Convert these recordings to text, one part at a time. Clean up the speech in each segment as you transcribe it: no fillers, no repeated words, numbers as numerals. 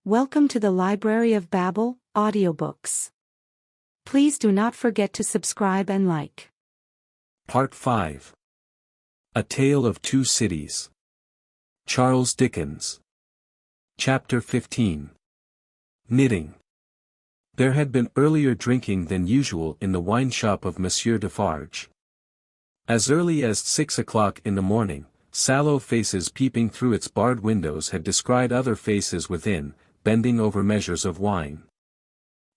Welcome to the Library of Babel, audiobooks. Please do not forget to subscribe and like. Part 5. A Tale of Two Cities. Charles Dickens. Chapter 15. Knitting. There had been earlier drinking than usual in the wine shop of Monsieur Defarge. As early as 6 o'clock in the morning, sallow faces peeping through its barred windows had descried other faces within, bending over measures of wine.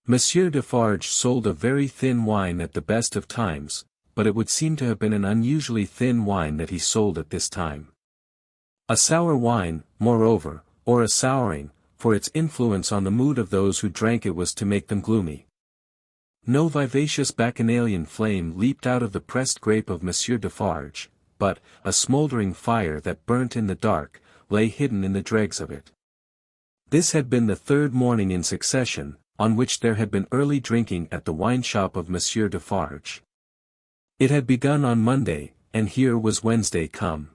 Monsieur Defarge sold a very thin wine at the best of times, but it would seem to have been an unusually thin wine that he sold at this time. A sour wine, moreover, or a souring, for its influence on the mood of those who drank it was to make them gloomy. No vivacious bacchanalian flame leaped out of the pressed grape of Monsieur Defarge, but, a smouldering fire that burnt in the dark, lay hidden in the dregs of it. This had been the third morning in succession, on which there had been early drinking at the wine shop of Monsieur Defarge. It had begun on Monday, and here was Wednesday come.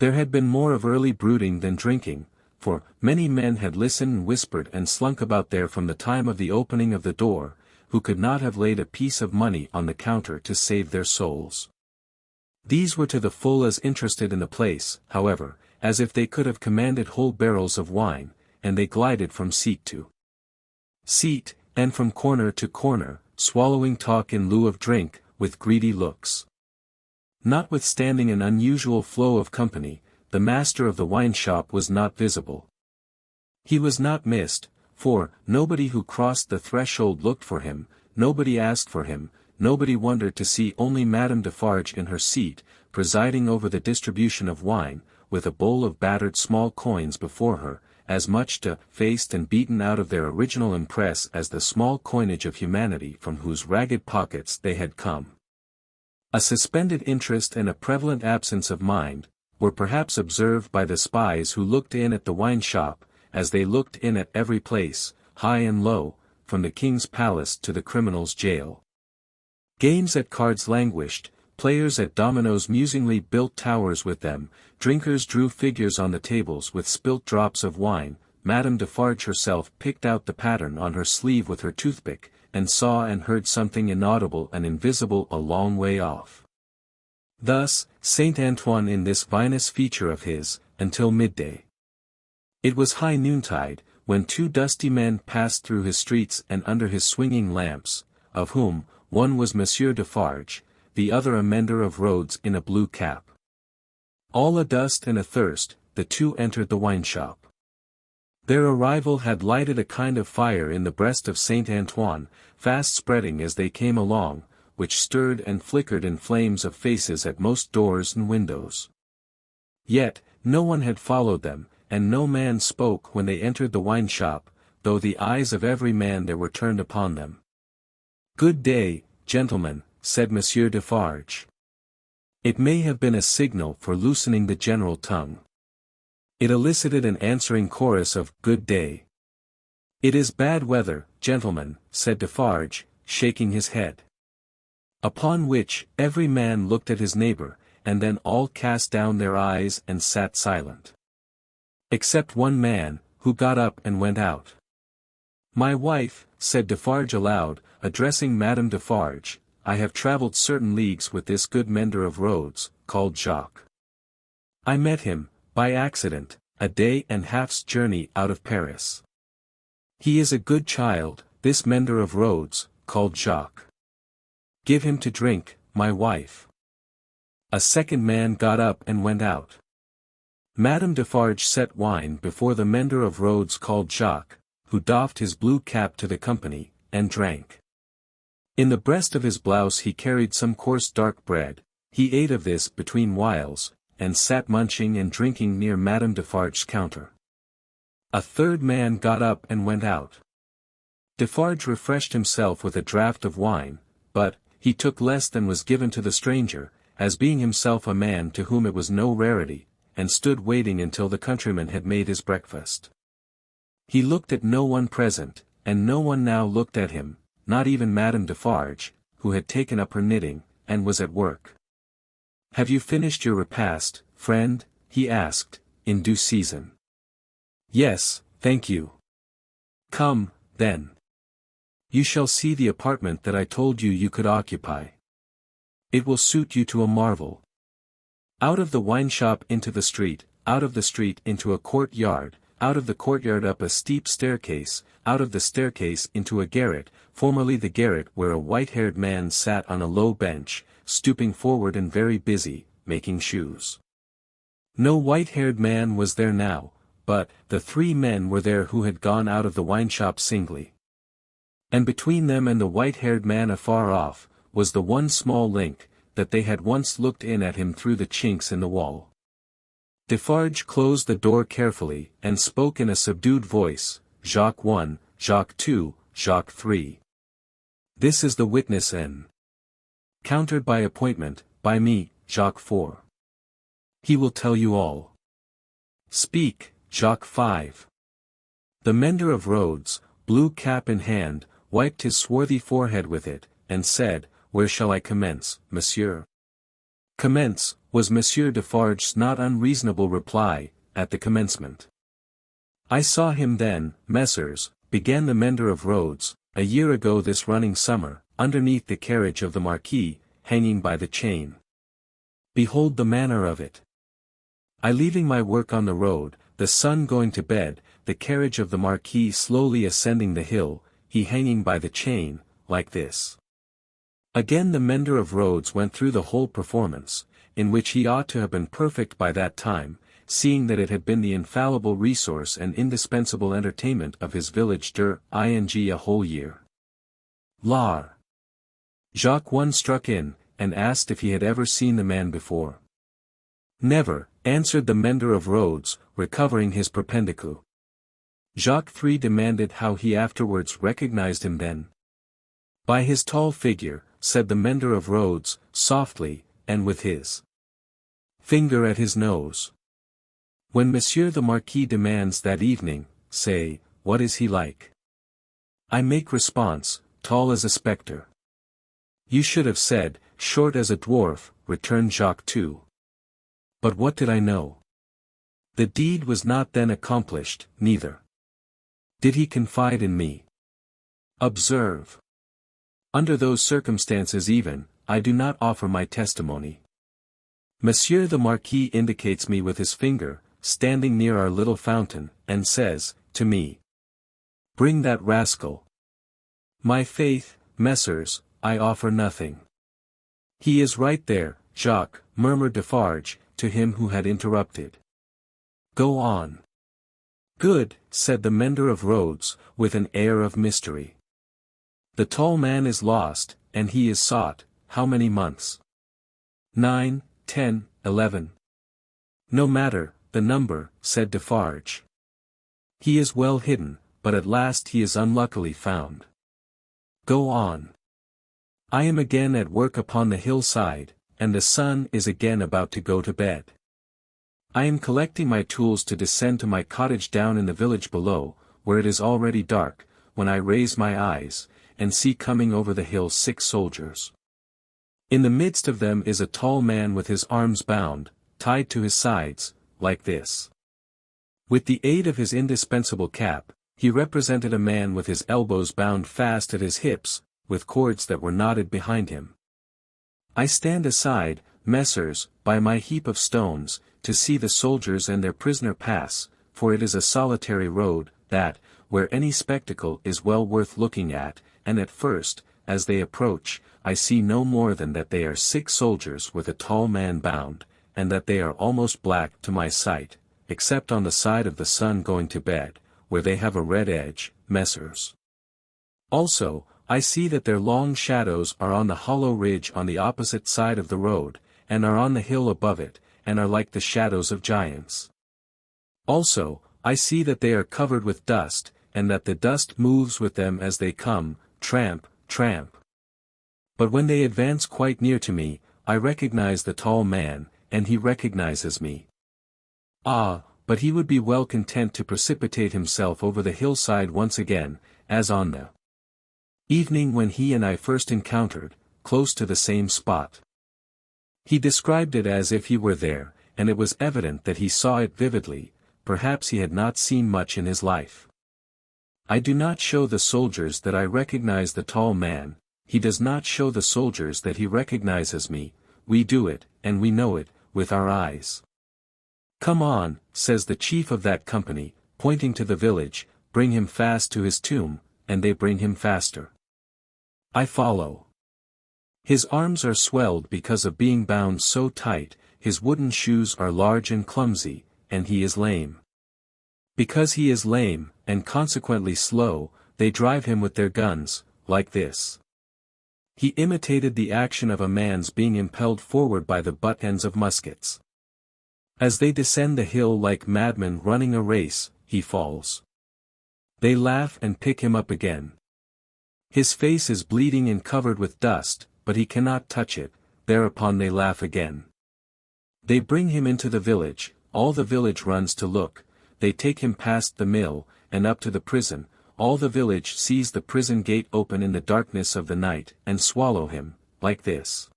There had been more of early brooding than drinking, for many men had listened and whispered and slunk about there from the time of the opening of the door, who could not have laid a piece of money on the counter to save their souls. These were to the full as interested in the place, however, as if they could have commanded whole barrels of wine, and they glided from seat to seat, and from corner to corner, swallowing talk in lieu of drink, with greedy looks. Notwithstanding an unusual flow of company, the master of the wine shop was not visible. He was not missed, for nobody who crossed the threshold looked for him, nobody asked for him, nobody wondered to see only Madame Defarge in her seat, presiding over the distribution of wine, with a bowl of battered small coins before her, as much defaced and beaten out of their original impress as the small coinage of humanity from whose ragged pockets they had come. A suspended interest and a prevalent absence of mind, were perhaps observed by the spies who looked in at the wine shop, as they looked in at every place, high and low, from the king's palace to the criminal's jail. Games at cards languished, players at dominoes musingly built towers with them, drinkers drew figures on the tables with spilt drops of wine, Madame Defarge herself picked out the pattern on her sleeve with her toothpick, and saw and heard something inaudible and invisible a long way off. Thus, Saint Antoine in this vinous feature of his, until midday. It was high noontide, when two dusty men passed through his streets and under his swinging lamps, of whom, one was Monsieur Defarge, the other a mender of roads in a blue cap. All adust and athirst, the two entered the wine shop. Their arrival had lighted a kind of fire in the breast of Saint Antoine, fast spreading as they came along, which stirred and flickered in flames of faces at most doors and windows. Yet, no one had followed them, and no man spoke when they entered the wine shop, though the eyes of every man there were turned upon them. "Good day, gentlemen," said Monsieur Defarge. It may have been a signal for loosening the general tongue. It elicited an answering chorus of "Good day." "It is bad weather, gentlemen," said Defarge, shaking his head. Upon which, every man looked at his neighbor, and then all cast down their eyes and sat silent. Except one man, who got up and went out. "My wife," said Defarge aloud, addressing Madame Defarge, "I have travelled certain leagues with this good mender of roads, called Jacques. I met him, by accident, a day and half's journey out of Paris. He is a good child, this mender of roads, called Jacques. Give him to drink, my wife." A second man got up and went out. Madame Defarge set wine before the mender of roads called Jacques, who doffed his blue cap to the company, and drank. In the breast of his blouse he carried some coarse dark bread, he ate of this between whiles, and sat munching and drinking near Madame Defarge's counter. A third man got up and went out. Defarge refreshed himself with a draught of wine, but, he took less than was given to the stranger, as being himself a man to whom it was no rarity, and stood waiting until the countryman had made his breakfast. He looked at no one present, and no one now looked at him, not even Madame Defarge, who had taken up her knitting, and was at work. "Have you finished your repast, friend?" he asked, in due season. "Yes, thank you. Come, then. You shall see the apartment that I told you you could occupy. It will suit you to a marvel. Out of the wine shop into the street, out of the street into a courtyard, out of the courtyard up a steep staircase, out of the staircase into a garret, formerly the garret where a white-haired man sat on a low bench, stooping forward and very busy, making shoes. No white-haired man was there now, but the 3 men were there who had gone out of the wine shop singly. And between them and the white-haired man afar off, was the one small link, that they had once looked in at him through the chinks in the wall. Defarge closed the door carefully, and spoke in a subdued voice, Jacques 1, Jacques 2, Jacques 3. This is the witness N. Countered by appointment, by me, Jacques 4. He will tell you all. Speak, Jacques 5. The mender of roads, blue cap in hand, wiped his swarthy forehead with it, and said, Where shall I commence, monsieur? Commence, was Monsieur Defarge's not unreasonable reply, at the commencement. I saw him then, messrs, began the mender of roads, a year ago this running summer, underneath the carriage of the Marquis, hanging by the chain. Behold the manner of it. I leaving my work on the road, the sun going to bed, the carriage of the Marquis slowly ascending the hill, he hanging by the chain, like this. Again the mender of roads went through the whole performance, in which he ought to have been perfect by that time, seeing that it had been the infallible resource and indispensable entertainment of his village ing a whole year. Lar. Jacques 1 struck in, and asked if he had ever seen the man before. Never, answered the mender of roads, recovering his perpendicle. Jacques 3 demanded how he afterwards recognized him then. By his tall figure, said the mender of roads, softly, and with his finger at his nose. When Monsieur the Marquis demands that evening, say, what is he like? I make response, tall as a spectre. You should have said, short as a dwarf, returned Jacques 2. But what did I know? The deed was not then accomplished, neither did he confide in me. Observe. Under those circumstances even, I do not offer my testimony. Monsieur the Marquis indicates me with his finger, standing near our little fountain, and says, to me, Bring that rascal. My faith, messrs, I offer nothing. He is right there, Jacques, murmured Defarge, to him who had interrupted. Go on. Good, said the mender of roads, with an air of mystery. The tall man is lost, and he is sought, how many months? 9, 10, 11. No matter, the number, said Defarge. He is well hidden, but at last he is unluckily found. Go on. I am again at work upon the hillside, and the sun is again about to go to bed. I am collecting my tools to descend to my cottage down in the village below, where it is already dark, when I raise my eyes, and see coming over the hill 6 soldiers. In the midst of them is a tall man with his arms bound, tied to his sides, like this. With the aid of his indispensable cap, he represented a man with his elbows bound fast at his hips, with cords that were knotted behind him. I stand aside, messrs, by my heap of stones, to see the soldiers and their prisoner pass, for it is a solitary road, that, where any spectacle is well worth looking at, and at first, as they approach, I see no more than that they are 6 soldiers with a tall man bound, and that they are almost black to my sight, except on the side of the sun going to bed, where they have a red edge, messrs. Also, I see that their long shadows are on the hollow ridge on the opposite side of the road, and are on the hill above it, and are like the shadows of giants. Also, I see that they are covered with dust, and that the dust moves with them as they come, tramp, tramp. But when they advance quite near to me, I recognize the tall man, and he recognizes me. Ah, but he would be well content to precipitate himself over the hillside once again, as on the evening when he and I first encountered, close to the same spot. He described it as if he were there, and it was evident that he saw it vividly, perhaps he had not seen much in his life. I do not show the soldiers that I recognize the tall man, he does not show the soldiers that he recognizes me, we do it, and we know it, with our eyes. Come on, says the chief of that company, pointing to the village, bring him fast to his tomb, and they bring him faster. I follow. His arms are swelled because of being bound so tight, his wooden shoes are large and clumsy, and he is lame. Because he is lame, and consequently slow, they drive him with their guns, like this. He imitated the action of a man's being impelled forward by the butt ends of muskets. As they descend the hill like madmen running a race, he falls. They laugh and pick him up again. His face is bleeding and covered with dust, but he cannot touch it, thereupon they laugh again. They bring him into the village, all the village runs to look, they take him past the mill, and up to the prison, all the village sees the prison gate open in the darkness of the night, and swallow him, like this.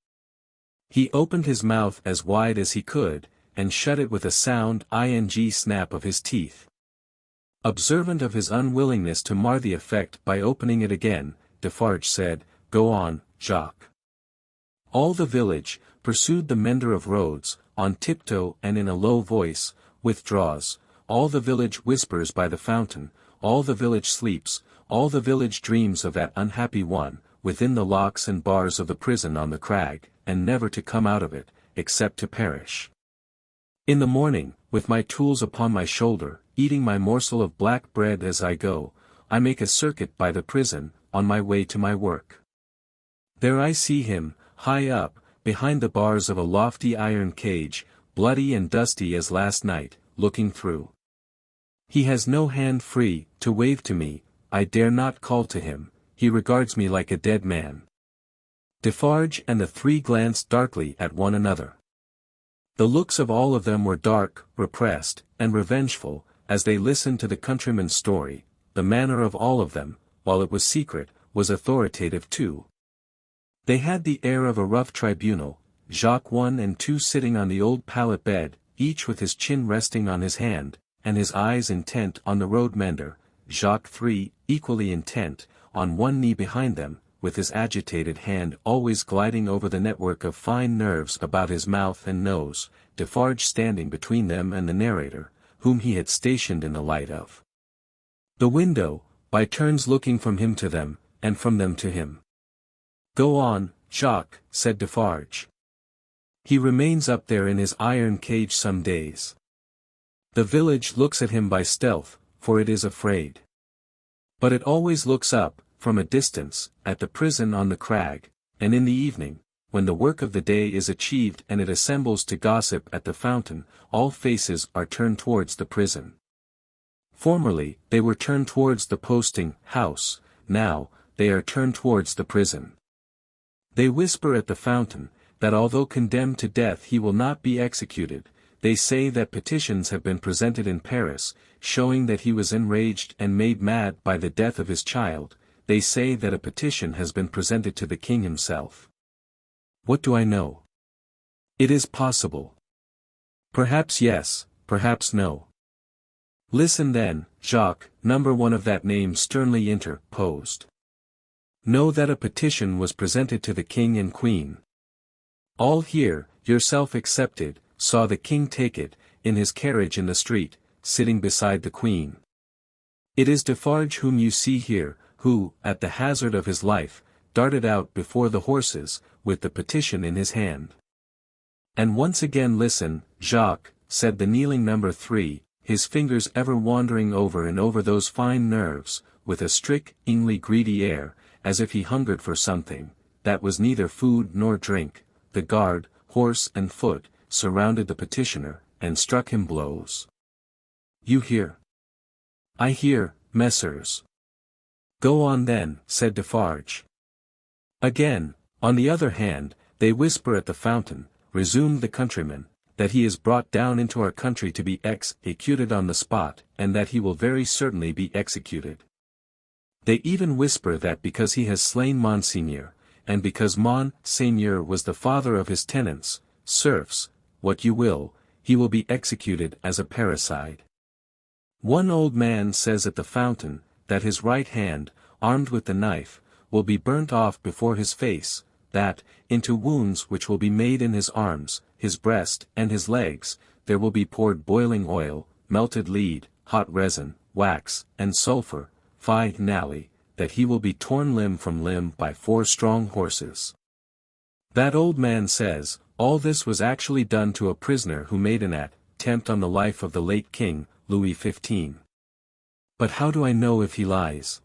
He opened his mouth as wide as he could, and shut it with a sound snap of his teeth. Observant of his unwillingness to mar the effect by opening it again, Defarge said, Go on, Jacques. All the village, pursued the mender of roads, on tiptoe and in a low voice, withdraws, all the village whispers by the fountain, all the village sleeps, all the village dreams of that unhappy one, within the locks and bars of the prison on the crag, and never to come out of it, except to perish. In the morning, with my tools upon my shoulder, eating my morsel of black bread as I go, I make a circuit by the prison, on my way to my work. There I see him, high up, behind the bars of a lofty iron cage, bloody and dusty as last night, looking through. He has no hand free, to wave to me, I dare not call to him, he regards me like a dead man. Defarge and the three glanced darkly at one another. The looks of all of them were dark, repressed, and revengeful, as they listened to the countryman's story. The manner of all of them, while it was secret, was authoritative too. They had the air of a rough tribunal, Jacques 1 and 2 sitting on the old pallet bed, each with his chin resting on his hand, and his eyes intent on the road mender, Jacques 3, equally intent, on one knee behind them, with his agitated hand always gliding over the network of fine nerves about his mouth and nose, Defarge standing between them and the narrator, whom he had stationed in the light of the window, by turns looking from him to them, and from them to him. Go on, Jacques, said Defarge. He remains up there in his iron cage some days. The village looks at him by stealth, for it is afraid. But it always looks up, from a distance, at the prison on the crag, and in the evening, when the work of the day is achieved and it assembles to gossip at the fountain, all faces are turned towards the prison. Formerly, they were turned towards the posting house, now, they are turned towards the prison. They whisper at the fountain, that although condemned to death he will not be executed. They say that petitions have been presented in Paris, showing that he was enraged and made mad by the death of his child. They say that a petition has been presented to the king himself. What do I know? It is possible. Perhaps yes, perhaps no. Listen then, Jacques, number 1 of that name sternly interposed. Know that a petition was presented to the king and queen. All here, yourself excepted, saw the king take it, in his carriage in the street, sitting beside the queen. It is Defarge whom you see here, who, at the hazard of his life, darted out before the horses, with the petition in his hand. And once again listen, Jacques, said the kneeling number 3, his fingers ever wandering over and over those fine nerves, with a strikingly greedy air, as if he hungered for something, that was neither food nor drink. The guard, horse and foot, surrounded the petitioner, and struck him blows. You hear? I hear, messers. Go on then, said Defarge. Again, on the other hand, they whisper at the fountain, resumed the countryman, that he is brought down into our country to be executed on the spot, and that he will very certainly be executed. They even whisper that because he has slain Monseigneur, and because Monseigneur was the father of his tenants, serfs, what you will, he will be executed as a parricide. One old man says at the fountain, that his right hand, armed with the knife, will be burnt off before his face, that, into wounds which will be made in his arms, his breast, and his legs, there will be poured boiling oil, melted lead, hot resin, wax, and sulfur, finally, that he will be torn limb from limb by 4 strong horses. That old man says, all this was actually done to a prisoner who made an attempt on the life of the late king, Louis XV. But how do I know if he lies?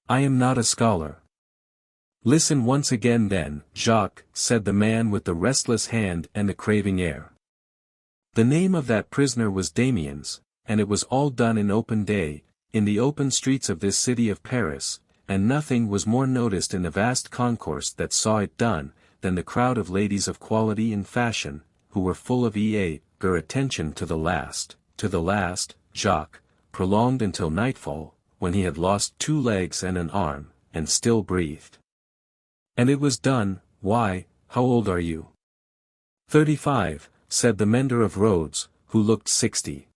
I am not a scholar. Listen once again then, Jacques, said the man with the restless hand and the craving air. The name of that prisoner was Damiens, and it was all done in open day, in the open streets of this city of Paris, and nothing was more noticed in the vast concourse that saw it done, than the crowd of ladies of quality and fashion, who were full of eager attention to the last, Jacques, prolonged until nightfall, when he had lost 2 legs and an arm, and still breathed. And it was done. Why, how old are you? 35, said the mender of roads, who looked 60.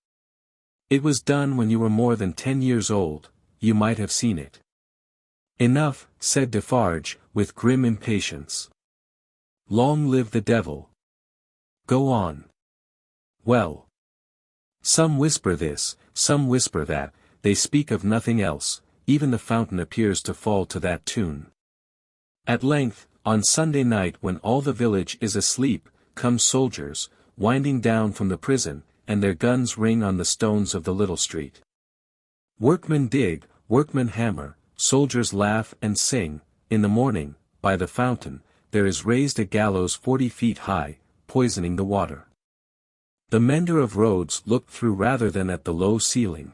It was done when you were more than 10 years old, you might have seen it. Enough, said Defarge, with grim impatience. Long live the devil. Go on. Well. Some whisper this, some whisper that, they speak of nothing else, even the fountain appears to fall to that tune. At length, on Sunday night when all the village is asleep, come soldiers, winding down from the prison, and their guns ring on the stones of the little street. Workmen dig, workmen hammer, soldiers laugh and sing. In the morning, by the fountain, there is raised a gallows 40 feet high, poisoning the water. The mender of roads looked through rather than at the low ceiling,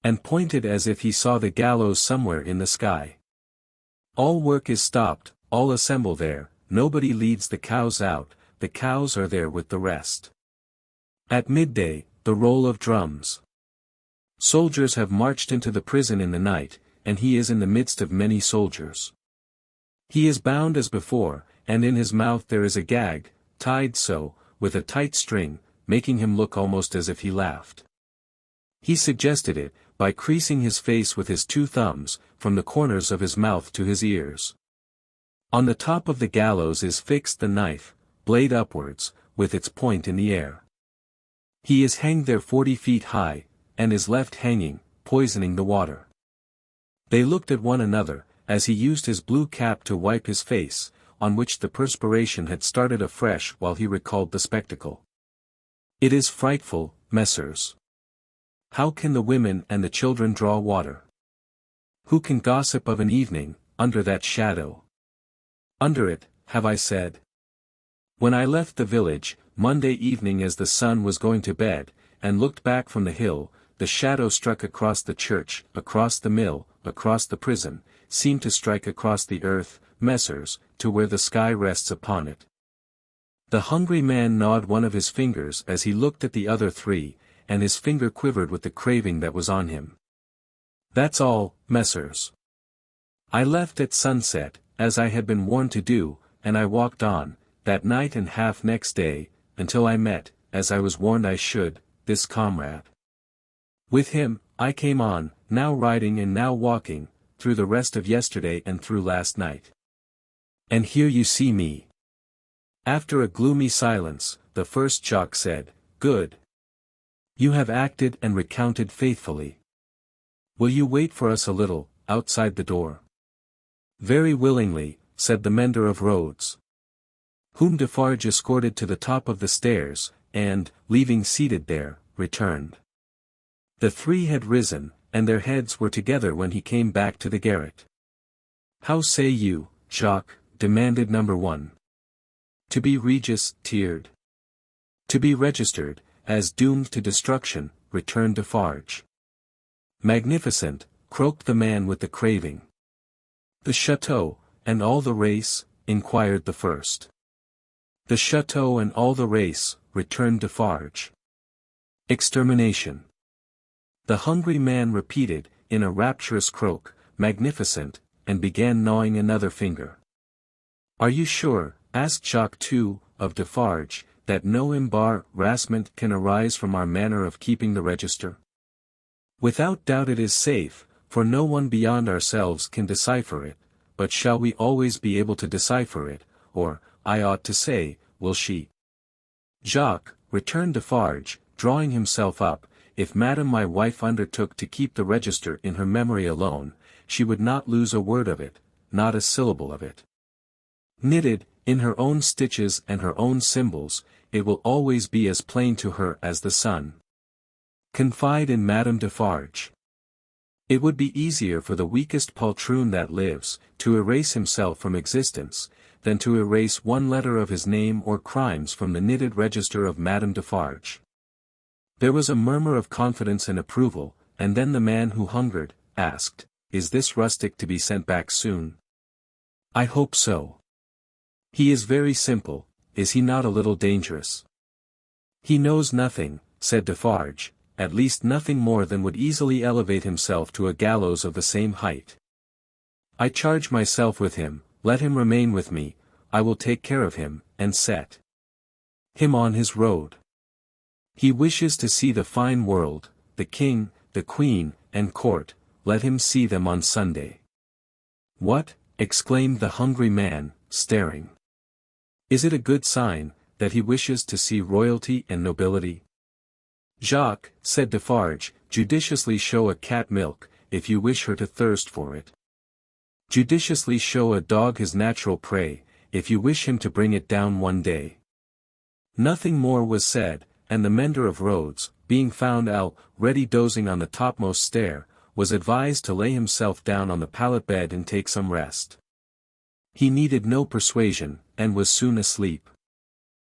and pointed as if he saw the gallows somewhere in the sky. All work is stopped, all assemble there, nobody leads the cows out, the cows are there with the rest. At midday, the roll of drums. Soldiers have marched into the prison in the night, and he is in the midst of many soldiers. He is bound as before, and in his mouth there is a gag, tied so, with a tight string, making him look almost as if he laughed. He suggested it, by creasing his face with his 2 thumbs, from the corners of his mouth to his ears. On the top of the gallows is fixed the knife, blade upwards, with its point in the air. He is hanged there 40 feet high, and is left hanging, poisoning the water. They looked at one another, as he used his blue cap to wipe his face, on which the perspiration had started afresh while he recalled the spectacle. It is frightful, messieurs. How can the women and the children draw water? Who can gossip of an evening, under that shadow? Under it, have I said. When I left the village, Monday evening as the sun was going to bed, and looked back from the hill, the shadow struck across the church, across the mill, across the prison, seemed to strike across the earth, messieurs, to where the sky rests upon it. The hungry man gnawed one of his fingers as he looked at the other 3, and his finger quivered with the craving that was on him. That's all, messieurs. I left at sunset, as I had been warned to do, and I walked on, that night and half next day, until I met, as I was warned I should, this comrade. With him, I came on, now riding and now walking, through the rest of yesterday and through last night. And here you see me. After a gloomy silence, the first Jacques said, Good. You have acted and recounted faithfully. Will you wait for us a little, outside the door? Very willingly, said the mender of roads, whom Defarge escorted to the top of the stairs, and, leaving seated there, returned. The 3 had risen, and their heads were together when he came back to the garret. How say you, Jacques? Demanded number 1. To be registered. To be registered, as doomed to destruction, returned Defarge. Magnificent, croaked the man with the craving. The chateau, and all the race? Inquired the first. The chateau and all the race, returned Defarge. Extermination. The hungry man repeated, in a rapturous croak, magnificent, and began gnawing another finger. Are you sure, asked Jacques too, of Defarge, that no embarrassment can arise from our manner of keeping the register? Without doubt it is safe, for no one beyond ourselves can decipher it, but shall we always be able to decipher it, or, I ought to say, will she? Jacques, returned Defarge, drawing himself up, if Madame my wife undertook to keep the register in her memory alone, she would not lose a word of it, not a syllable of it. Knitted, in her own stitches and her own symbols, it will always be as plain to her as the sun. Confide in Madame Defarge. It would be easier for the weakest poltroon that lives, to erase himself from existence, than to erase one letter of his name or crimes from the knitted register of Madame Defarge. There was a murmur of confidence and approval, and then the man who hungered, asked, "Is this rustic to be sent back soon?" "I hope so." "He is very simple, is he not a little dangerous?" "He knows nothing," said Defarge, "at least nothing more than would easily elevate himself to a gallows of the same height. I charge myself with him, let him remain with me, I will take care of him, and set him on his road. He wishes to see the fine world, the king, the queen, and court, let him see them on Sunday." "What?" exclaimed the hungry man, staring. "Is it a good sign, that he wishes to see royalty and nobility?" "Jacques," said Defarge, "judiciously show a cat milk, if you wish her to thirst for it. Judiciously show a dog his natural prey, if you wish him to bring it down one day." Nothing more was said, and the mender of roads, being found already dozing on the topmost stair, was advised to lay himself down on the pallet bed and take some rest. He needed no persuasion, and was soon asleep.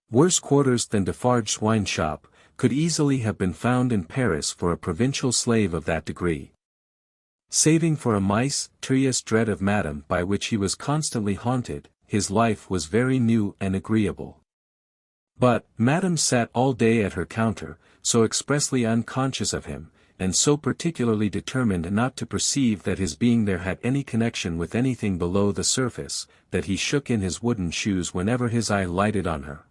Worse quarters than Defarge's wine shop could easily have been found in Paris for a provincial slave of that degree. Saving for a mysterious dread of Madame by which he was constantly haunted, his life was very new and agreeable. But, Madame sat all day at her counter, so expressly unconscious of him, and so particularly determined not to perceive that his being there had any connection with anything below the surface, that he shook in his wooden shoes whenever his eye lighted on her.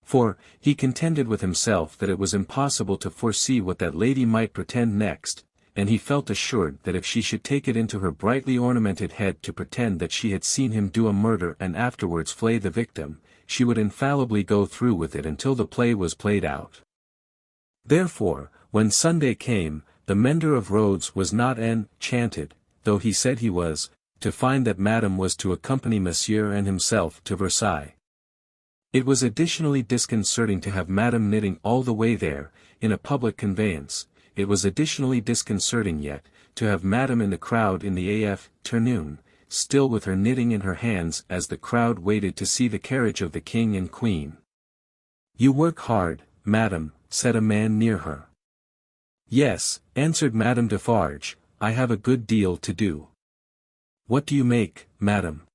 For, he contended with himself that it was impossible to foresee what that lady might pretend next, and he felt assured that if she should take it into her brightly ornamented head to pretend that she had seen him do a murder and afterwards flay the victim, she would infallibly go through with it until the play was played out. Therefore, when Sunday came, the mender of roads was not enchanted, though he said he was, to find that Madame was to accompany Monsieur and himself to Versailles. It was additionally disconcerting to have Madame knitting all the way there, in a public conveyance. It was additionally disconcerting yet, to have Madame in the crowd in the afternoon, still with her knitting in her hands as the crowd waited to see the carriage of the king and queen. "You work hard, Madame," said a man near her. "Yes," answered Madame Defarge, "I have a good deal to do." "What do you make, Madame?"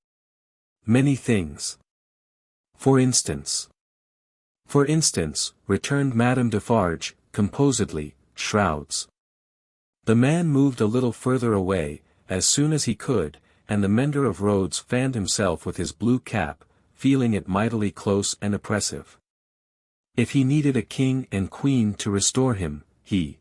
"Many things." "For instance?" "For instance," returned Madame Defarge, composedly, "shrouds." The man moved a little further away, as soon as he could, and the mender of roads fanned himself with his blue cap, feeling it mightily close and oppressive. If he needed a king and queen to restore him, he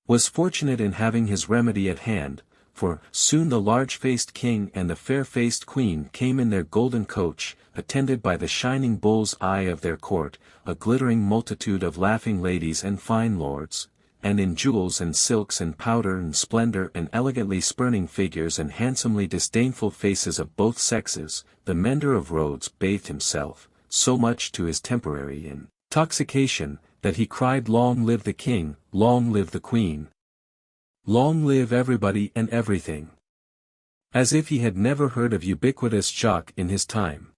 was fortunate in having his remedy at hand, for soon the large-faced king and the fair-faced queen came in their golden coach, attended by the shining bull's eye of their court, a glittering multitude of laughing ladies and fine lords, and in jewels and silks and powder and splendor and elegantly spurning figures and handsomely disdainful faces of both sexes, the mender of roads bathed himself, so much to his temporary intoxication, that he cried, "Long live the king, long live the queen! Long live everybody and everything!" As if he had never heard of ubiquitous Jacques in his time.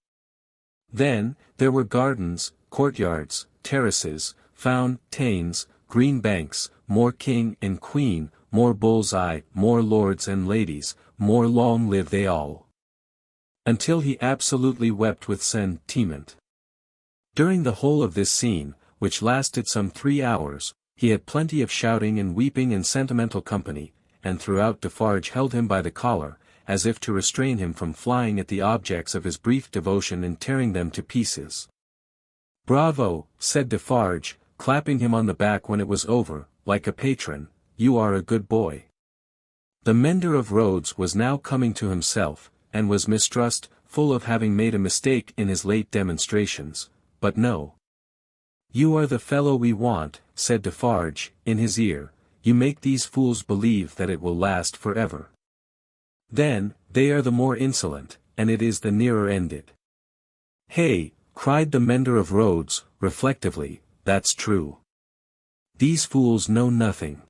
Then, there were gardens, courtyards, terraces, fountains, green banks, more king and queen, more bull's eye, more lords and ladies, more long live they all. Until he absolutely wept with sentiment. During the whole of this scene, which lasted some 3 hours, he had plenty of shouting and weeping and sentimental company, and throughout Defarge held him by the collar, as if to restrain him from flying at the objects of his brief devotion and tearing them to pieces. "Bravo," said Defarge, clapping him on the back when it was over, like a patron, "you are a good boy." The mender of roads was now coming to himself, and was mistrustful of having made a mistake in his late demonstrations, but no. "You are the fellow we want," said Defarge, in his ear, "you make these fools believe that it will last forever. Then, they are the more insolent, and it is the nearer ended." "Hey," cried the mender of roads, reflectively, "that's true. These fools know nothing.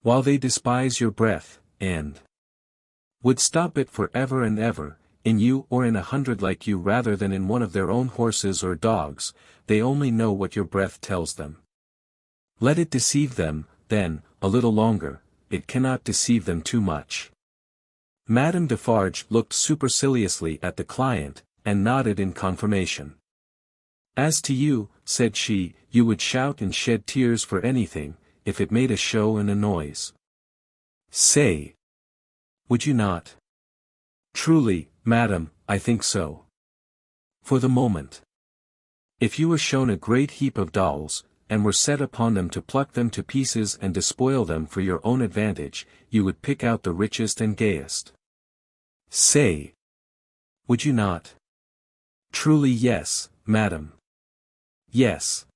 While they despise your breath, and would stop it for ever and ever, in you or in 100 like you rather than in one of their own horses or dogs, they only know what your breath tells them. Let it deceive them, then, a little longer, it cannot deceive them too much." Madame Defarge looked superciliously at the client, and nodded in confirmation. "As to you," said she, "you would shout and shed tears for anything, if it made a show and a noise. Say! Would you not?" "Truly, madam, I think so. For the moment. If you were shown a great heap of dolls, and were set upon them to pluck them to pieces and despoil them for your own advantage, you would pick out the richest and gayest. Say! Would you not?" "Truly yes, madam. Yes.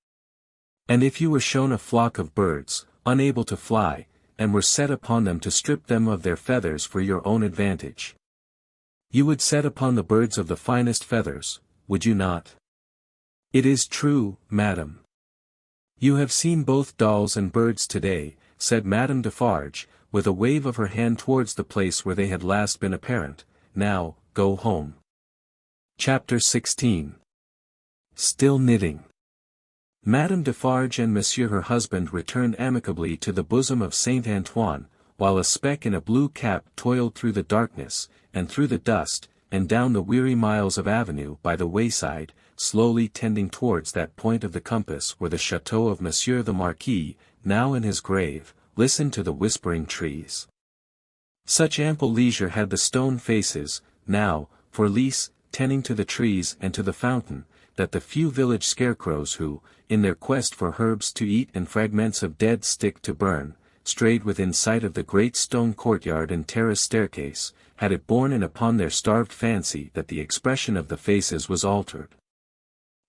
And if you were shown a flock of birds, unable to fly, and were set upon them to strip them of their feathers for your own advantage, you would set upon the birds of the finest feathers, would you not?" "It is true, madam." "You have seen both dolls and birds today," said Madame Defarge, with a wave of her hand towards the place where they had last been apparent. "Now, go home." Chapter 16. Still knitting. Madame Defarge and Monsieur her husband returned amicably to the bosom of Saint Antoine, while a speck in a blue cap toiled through the darkness, and through the dust, and down the weary miles of avenue by the wayside, slowly tending towards that point of the compass where the chateau of Monsieur the Marquis, now in his grave, listened to the whispering trees. Such ample leisure had the stone faces, now, for lease, tending to the trees and to the fountain, that the few village scarecrows who, in their quest for herbs to eat and fragments of dead stick to burn, strayed within sight of the great stone courtyard and terrace staircase, had it borne in upon their starved fancy that the expression of the faces was altered.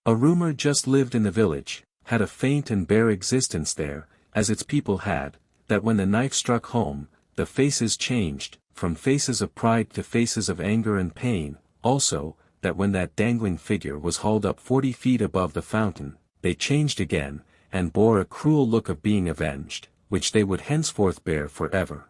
A rumour just lived in the village, had a faint and bare existence there, as its people had, that when the knife struck home, the faces changed, from faces of pride to faces of anger and pain, also, that when that dangling figure was hauled up 40 feet above the fountain, they changed again, and bore a cruel look of being avenged, which they would henceforth bear for ever.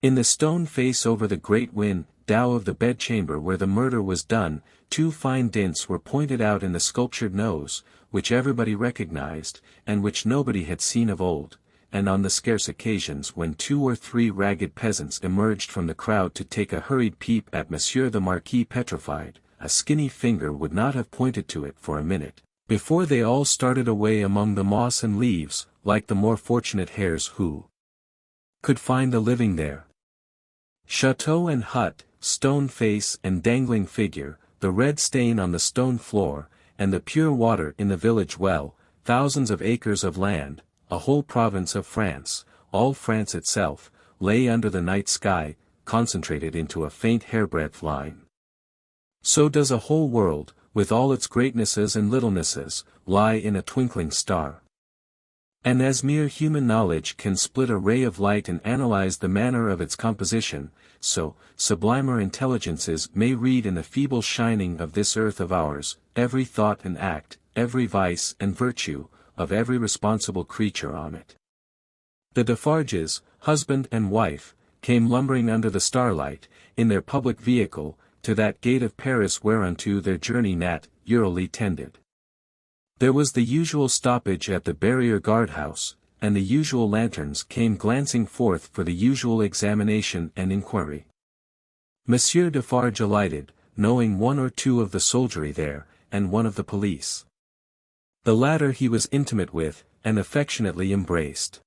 In the stone face over the great window of the bedchamber where the murder was done, 2 fine dints were pointed out in the sculptured nose, which everybody recognized, and which nobody had seen of old, and on the scarce occasions when 2 or 3 ragged peasants emerged from the crowd to take a hurried peep at Monsieur the Marquis petrified, a skinny finger would not have pointed to it for a minute, before they all started away among the moss and leaves, like the more fortunate hares who could find a living there. Chateau and hut, stone face and dangling figure, the red stain on the stone floor, and the pure water in the village well, thousands of acres of land, a whole province of France, all France itself, lay under the night sky, concentrated into a faint hairbreadth line. So does a whole world, with all its greatnesses and littlenesses, lie in a twinkling star. And as mere human knowledge can split a ray of light and analyze the manner of its composition, so, sublimer intelligences may read in the feeble shining of this earth of ours, every thought and act, every vice and virtue, of every responsible creature on it. The Defarges, husband and wife, came lumbering under the starlight, in their public vehicle, to that gate of Paris whereunto their journey naturally tended. There was the usual stoppage at the barrier guardhouse, and the usual lanterns came glancing forth for the usual examination and inquiry. Monsieur Defarge alighted, knowing 1 or 2 of the soldiery there, and 1 of the police. The latter he was intimate with, and affectionately embraced.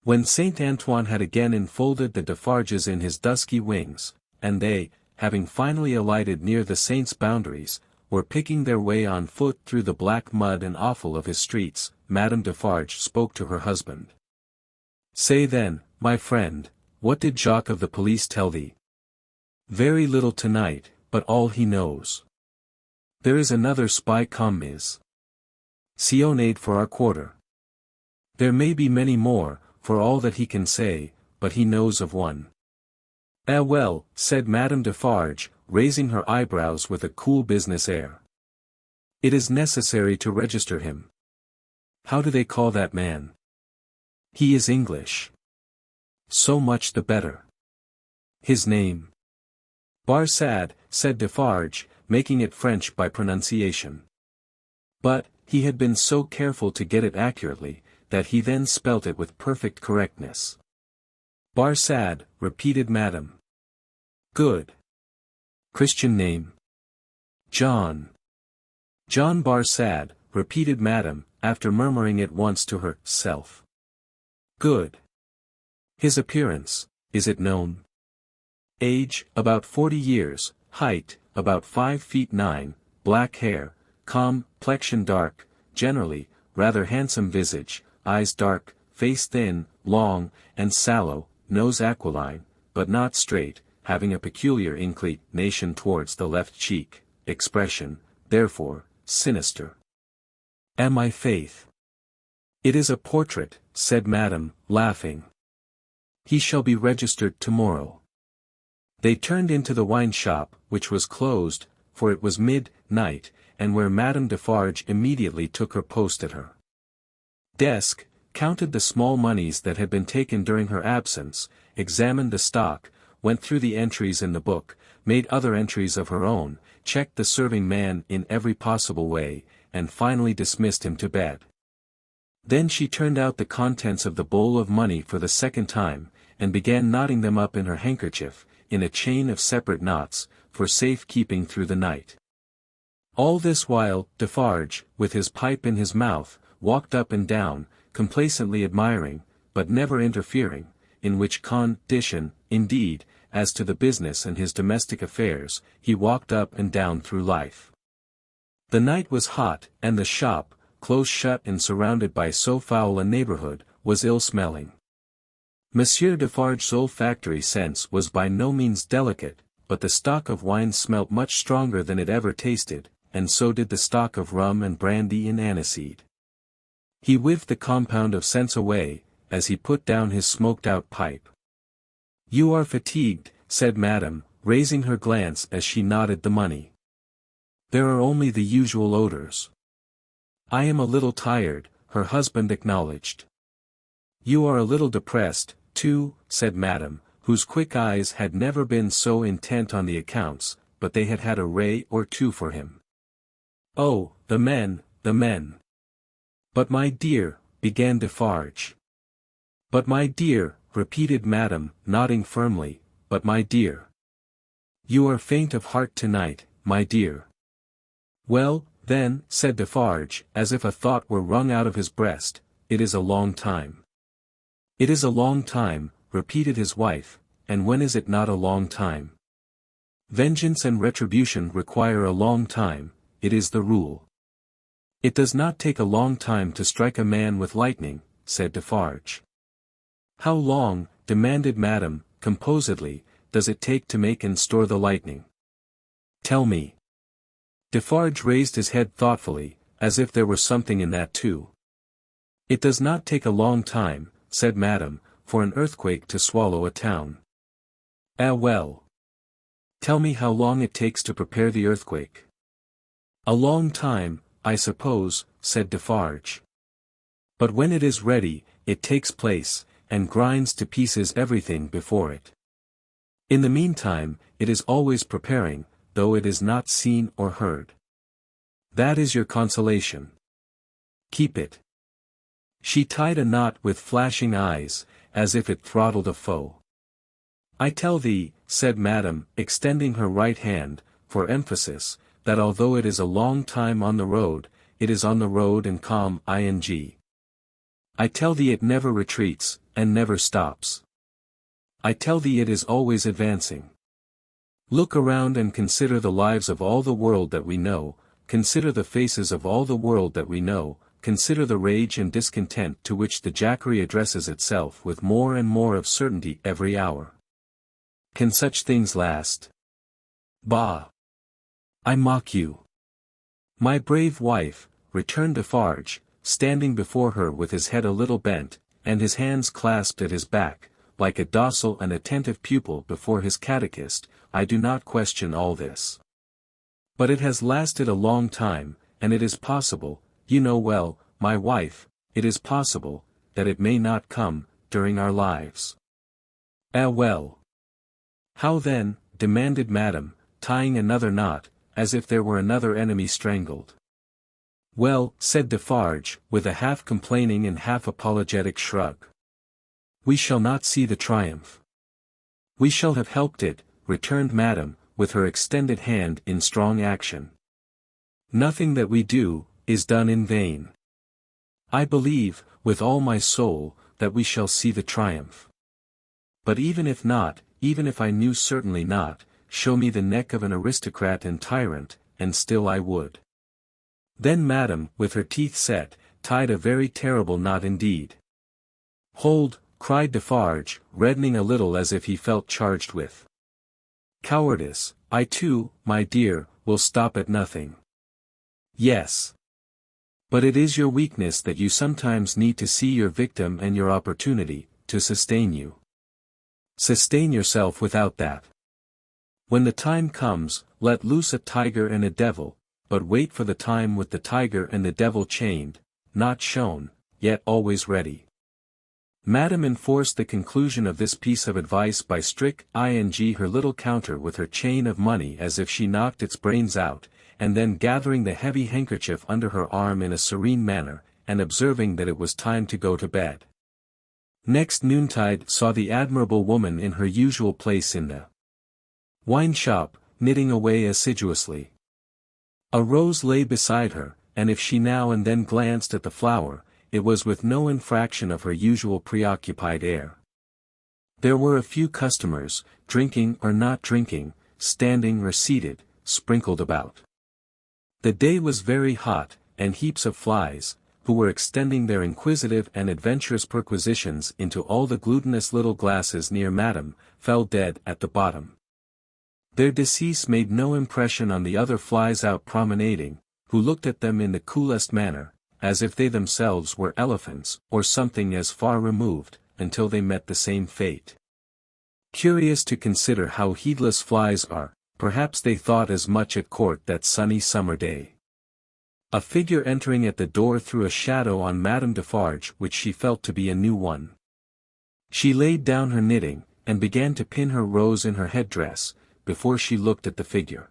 When Saint Antoine had again enfolded the Defarges in his dusky wings, and they, having finally alighted near the saint's boundaries, were picking their way on foot through the black mud and offal of his streets, Madame Defarge spoke to her husband. "Say then, my friend, what did Jacques of the police tell thee? Very little tonight, but all he knows. There is another spy come is. Sionade for our quarter. There may be many more, for all that he can say, but he knows of one. Ah well, said Madame Defarge, raising her eyebrows with a cool business air. It is necessary to register him. How do they call that man? He is English. So much the better. His name? Barsad, said Defarge, making it French by pronunciation. But, he had been so careful to get it accurately, that he then spelt it with perfect correctness. Barsad, repeated Madame. Good. Christian name? John. John Barsad, repeated Madame, after murmuring it once to herself. Good. His appearance, is it known? Age, about 40 years, height, about 5 feet 9, black hair, complexion dark, generally, rather handsome visage, eyes dark, face thin, long, and sallow, nose aquiline, but not straight, having a peculiar inclination towards the left cheek, expression, therefore, sinister. My faith. It is a portrait, said Madame, laughing. He shall be registered tomorrow. They turned into the wine shop, which was closed, for it was midnight, and where Madame Defarge immediately took her post at her desk, counted the small moneys that had been taken during her absence, examined the stock, went through the entries in the book, made other entries of her own, checked the serving man in every possible way, and finally dismissed him to bed. Then she turned out the contents of the bowl of money for the second time, and began knotting them up in her handkerchief, in a chain of separate knots, for safe keeping through the night. All this while, Defarge, with his pipe in his mouth, walked up and down, complacently admiring, but never interfering, in which condition, indeed, as to the business and his domestic affairs, he walked up and down through life. The night was hot, and the shop, close shut and surrounded by so foul a neighborhood, was ill-smelling. Monsieur Defarge's olfactory sense was by no means delicate, but the stock of wine smelt much stronger than it ever tasted, and so did the stock of rum and brandy in aniseed. He whiffed the compound of scents away, as he put down his smoked-out pipe. You are fatigued, said Madame, raising her glance as she knotted the money. There are only the usual odors. I am a little tired, her husband acknowledged. You are a little depressed, too, said Madame, whose quick eyes had never been so intent on the accounts, but they had had a ray or two for him. Oh, the men, the men. But my dear, began Defarge. But my dear, repeated Madame, nodding firmly, but my dear. You are faint of heart tonight, my dear. Well, then, said Defarge, as if a thought were wrung out of his breast, it is a long time. It is a long time, repeated his wife, and when is it not a long time? Vengeance and retribution require a long time, it is the rule. It does not take a long time to strike a man with lightning, said Defarge. How long, demanded Madame, composedly, does it take to make and store the lightning? Tell me. Defarge raised his head thoughtfully, as if there were something in that too. It does not take a long time, said Madame, for an earthquake to swallow a town. Ah well. Tell me how long it takes to prepare the earthquake. A long time, I suppose, said Defarge. But when it is ready, it takes place, and grinds to pieces everything before it. In the meantime, it is always preparing, though it is not seen or heard. That is your consolation. Keep it. She tied a knot with flashing eyes, as if it throttled a foe. I tell thee, said Madame, extending her right hand, for emphasis, that although it is a long time on the road, it is on the road and calm ing. I tell thee it never retreats, and never stops. I tell thee it is always advancing. Look around and consider the lives of all the world that we know, consider the faces of all the world that we know, consider the rage and discontent to which the jackery addresses itself with more and more of certainty every hour. Can such things last? Bah! I mock you. My brave wife, returned Defarge, standing before her with his head a little bent, and his hands clasped at his back, like a docile and attentive pupil before his catechist, I do not question all this. But it has lasted a long time, and it is possible, you know well, my wife, it is possible, that it may not come, during our lives. Ah well. How then, demanded Madame, tying another knot, as if there were another enemy strangled. Well, said Defarge, with a half-complaining and half-apologetic shrug. We shall not see the triumph. We shall have helped it, returned Madame, with her extended hand in strong action. Nothing that we do, is done in vain. I believe, with all my soul, that we shall see the triumph. But even if not, even if I knew certainly not, show me the neck of an aristocrat and tyrant, and still I would. Then Madame, with her teeth set, tied a very terrible knot indeed. Hold, cried Defarge, reddening a little as if he felt charged with cowardice. I too, my dear, will stop at nothing. Yes. But it is your weakness that you sometimes need to see your victim and your opportunity, to sustain you. Sustain yourself without that. When the time comes, let loose a tiger and a devil, but wait for the time with the tiger and the devil chained, not shown, yet always ready. Madame enforced the conclusion of this piece of advice by strict ing her little counter with her chain of money as if she knocked its brains out, and then gathering the heavy handkerchief under her arm in a serene manner, and observing that it was time to go to bed. Next noontide saw the admirable woman in her usual place in the wine shop, knitting away assiduously. A rose lay beside her, and if she now and then glanced at the flower, it was with no infraction of her usual preoccupied air. There were a few customers, drinking or not drinking, standing or seated, sprinkled about. The day was very hot, and heaps of flies, who were extending their inquisitive and adventurous perquisitions into all the glutinous little glasses near Madame, fell dead at the bottom. Their decease made no impression on the other flies out promenading, who looked at them in the coolest manner, as if they themselves were elephants, or something as far removed, until they met the same fate. Curious to consider how heedless flies are, perhaps they thought as much at court that sunny summer day. A figure entering at the door threw a shadow on Madame Defarge which she felt to be a new one. She laid down her knitting, and began to pin her rose in her headdress, before she looked at the figure.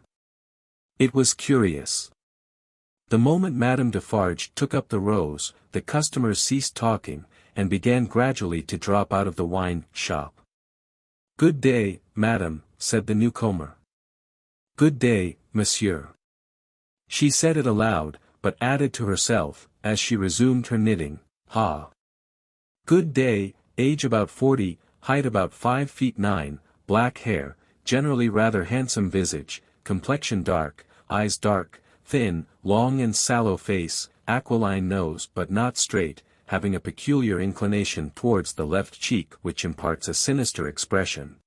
It was curious. The moment Madame Defarge took up the rose, the customers ceased talking, and began gradually to drop out of the wine shop. Good day, madame, said the newcomer. Good day, monsieur. She said it aloud, but added to herself, as she resumed her knitting, ha. Good day, age about 40, height about 5 feet 9, black hair, generally rather handsome visage, complexion dark, eyes dark, thin, long and sallow face, aquiline nose but not straight, having a peculiar inclination towards the left cheek which imparts a sinister expression.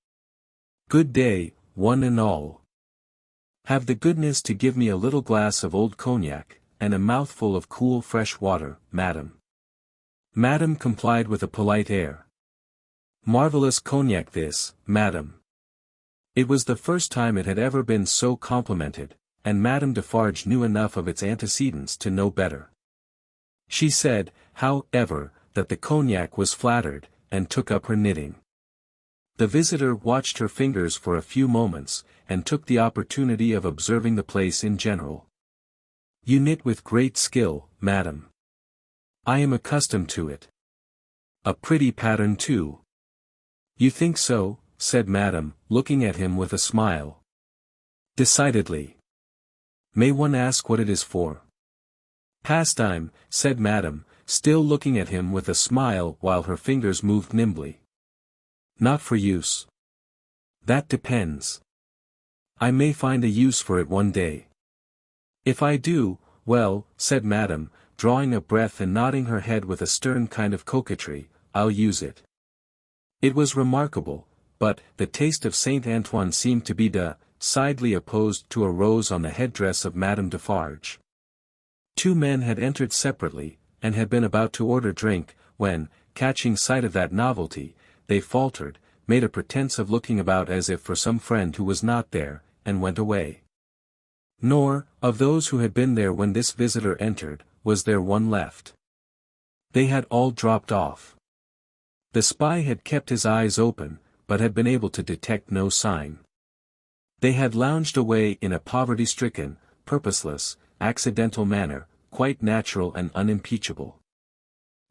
Good day, one and all. Have the goodness to give me a little glass of old cognac, and a mouthful of cool fresh water, madam. Madame complied with a polite air. Marvellous cognac this, madam. It was the first time it had ever been so complimented, and Madame Defarge knew enough of its antecedents to know better. She said, however, that the cognac was flattered, and took up her knitting. The visitor watched her fingers for a few moments, and took the opportunity of observing the place in general. You knit with great skill, madam. I am accustomed to it. A pretty pattern too. You think so, said Madame, looking at him with a smile. Decidedly. May one ask what it is for? Pastime, said Madame, still looking at him with a smile while her fingers moved nimbly. Not for use. That depends. I may find a use for it one day. If I do, well, said Madame, drawing a breath and nodding her head with a stern kind of coquetry, "I'll use it." It was remarkable, but the taste of Saint Antoine seemed to be decidedly opposed to a rose on the headdress of Madame Defarge. Two men had entered separately, and had been about to order drink, when, catching sight of that novelty, they faltered, made a pretence of looking about as if for some friend who was not there, and went away. Nor, of those who had been there when this visitor entered, was there one left. They had all dropped off. The spy had kept his eyes open, but had been able to detect no sign. They had lounged away in a poverty-stricken, purposeless, accidental manner, quite natural and unimpeachable.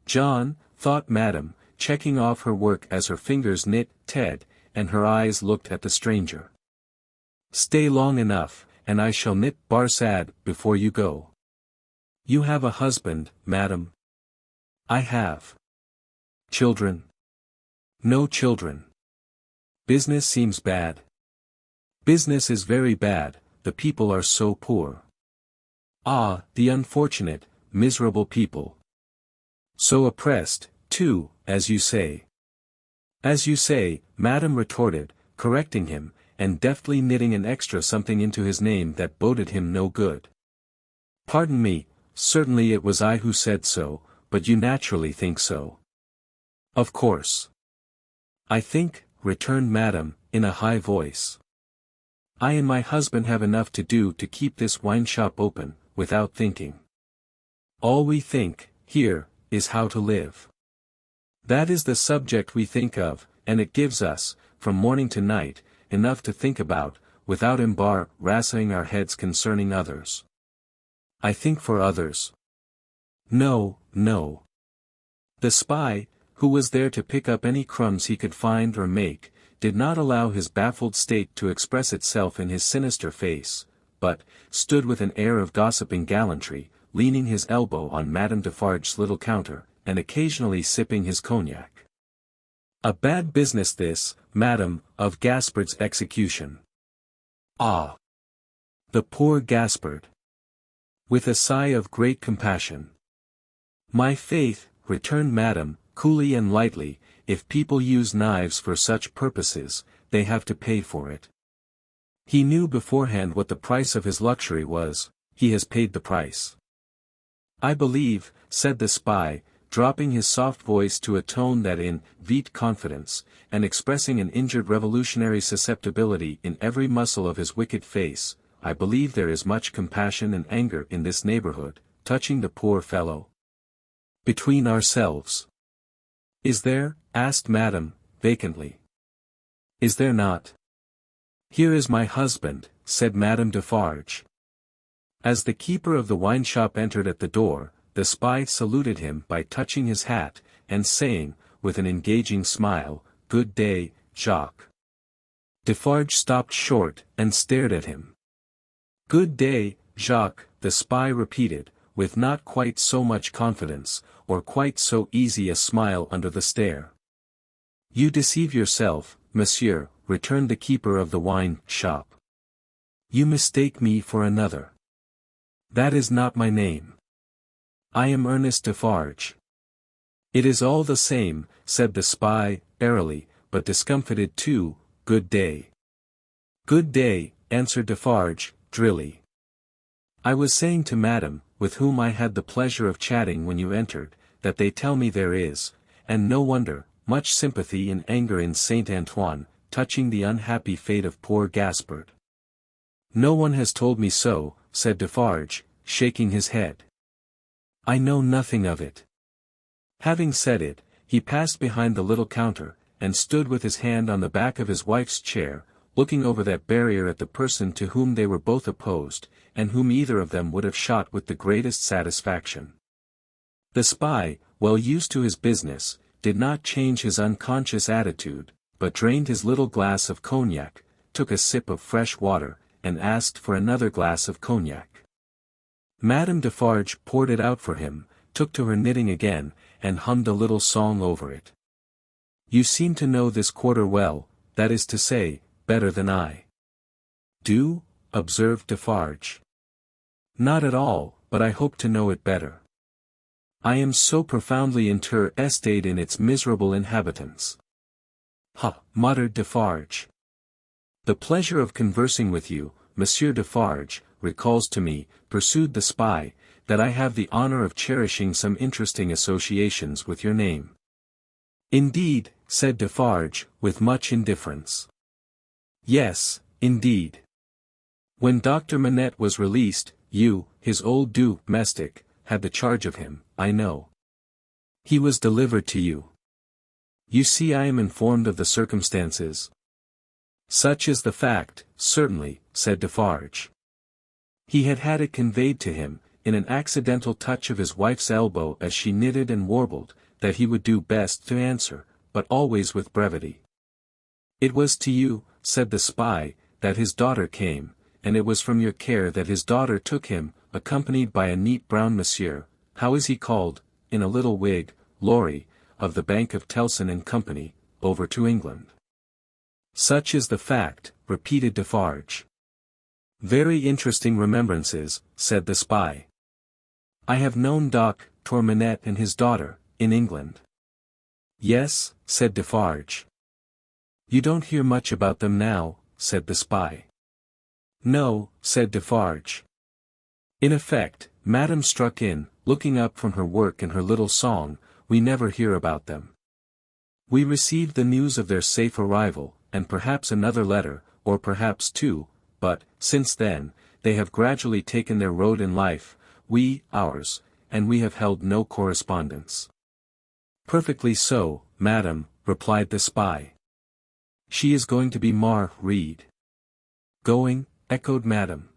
"John," thought Madame, checking off her work as her fingers knit, "Ted," and her eyes looked at the stranger. "Stay long enough, and I shall knit Barsad before you go." "You have a husband, Madame?" "I have." "Children?" "No children." "Business seems bad." "Business is very bad, the people are so poor." "Ah, the unfortunate, miserable people. So oppressed, too, as you say." "As you say," Madame retorted, correcting him, and deftly knitting an extra something into his name that boded him no good. "Pardon me, certainly it was I who said so, but you naturally think so." "Of course." "I think," returned Madame, in a high voice, "I and my husband have enough to do to keep this wine shop open, without thinking. All we think, here, is how to live. That is the subject we think of, and it gives us, from morning to night, enough to think about, without embarrassing our heads concerning others." "I think for others." "No, no." The spy, who was there to pick up any crumbs he could find or make, did not allow his baffled state to express itself in his sinister face, but stood with an air of gossiping gallantry, leaning his elbow on Madame Defarge's little counter, and occasionally sipping his cognac. "A bad business this, Madame, of Gaspard's execution." "Ah! The poor Gaspard!" With a sigh of great compassion. "My faith," returned Madame, coolly and lightly, "if people use knives for such purposes, they have to pay for it. He knew beforehand what the price of his luxury was, he has paid the price." "I believe," said the spy, dropping his soft voice to a tone that invoked confidence, and expressing an injured revolutionary susceptibility in every muscle of his wicked face, "I believe there is much compassion and anger in this neighborhood, touching the poor fellow. Between ourselves." "Is there?" asked Madame, vacantly. "Is there not?" "Here is my husband," said Madame Defarge. As the keeper of the wine shop entered at the door, the spy saluted him by touching his hat, and saying, with an engaging smile, "Good day, Jacques." Defarge stopped short, and stared at him. "Good day, Jacques," the spy repeated, with not quite so much confidence, or quite so easy a smile under the stare. "You deceive yourself, monsieur," returned the keeper of the wine shop. "You mistake me for another. That is not my name. I am Ernest Defarge." "It is all the same," said the spy, airily, but discomfited too. "Good day." "Good day," answered Defarge, drily. "I was saying to Madame, with whom I had the pleasure of chatting when you entered, that they tell me there is, and no wonder, much sympathy and anger in Saint Antoine, touching the unhappy fate of poor Gaspard." "No one has told me so," said Defarge, shaking his head. "I know nothing of it." Having said it, he passed behind the little counter, and stood with his hand on the back of his wife's chair, looking over that barrier at the person to whom they were both opposed, and whom either of them would have shot with the greatest satisfaction. The spy, well used to his business, did not change his unconscious attitude, but drained his little glass of cognac, took a sip of fresh water, and asked for another glass of cognac. Madame Defarge poured it out for him, took to her knitting again, and hummed a little song over it. "You seem to know this quarter well, that is to say, better than I." "Do?" observed Defarge. "Not at all, but I hope to know it better." I am so profoundly interested in its miserable inhabitants. Ha, muttered Defarge. The pleasure of conversing with you, Monsieur Defarge, recalls to me, pursued the spy, that I have the honor of cherishing some interesting associations with your name. Indeed, said Defarge, with much indifference. Yes, indeed. When Dr. Manette was released, you, his old domestic, had the charge of him, I know. He was delivered to you. You see I am informed of the circumstances. Such is the fact, certainly, said Defarge. He had had it conveyed to him, in an accidental touch of his wife's elbow as she knitted and warbled, that he would do best to answer, but always with brevity. It was to you, said the spy, that his daughter came, and it was from your care that his daughter took him, accompanied by a neat brown monsieur, how is he called, in a little wig, Lorry, of the Bank of Tellson and Company, over to England. Such is the fact, repeated Defarge. Very interesting remembrances, said the spy. I have known Dr. Manette and his daughter, in England. Yes, said Defarge. You don't hear much about them now, said the spy. No, said Defarge. In effect, Madame struck in, looking up from her work and her little song, we never hear about them. We received the news of their safe arrival, and perhaps another letter, or perhaps two, but, since then, they have gradually taken their road in life, we, ours, and we have held no correspondence. Perfectly so, madam, replied the spy. She is going to be married. Going, echoed madam.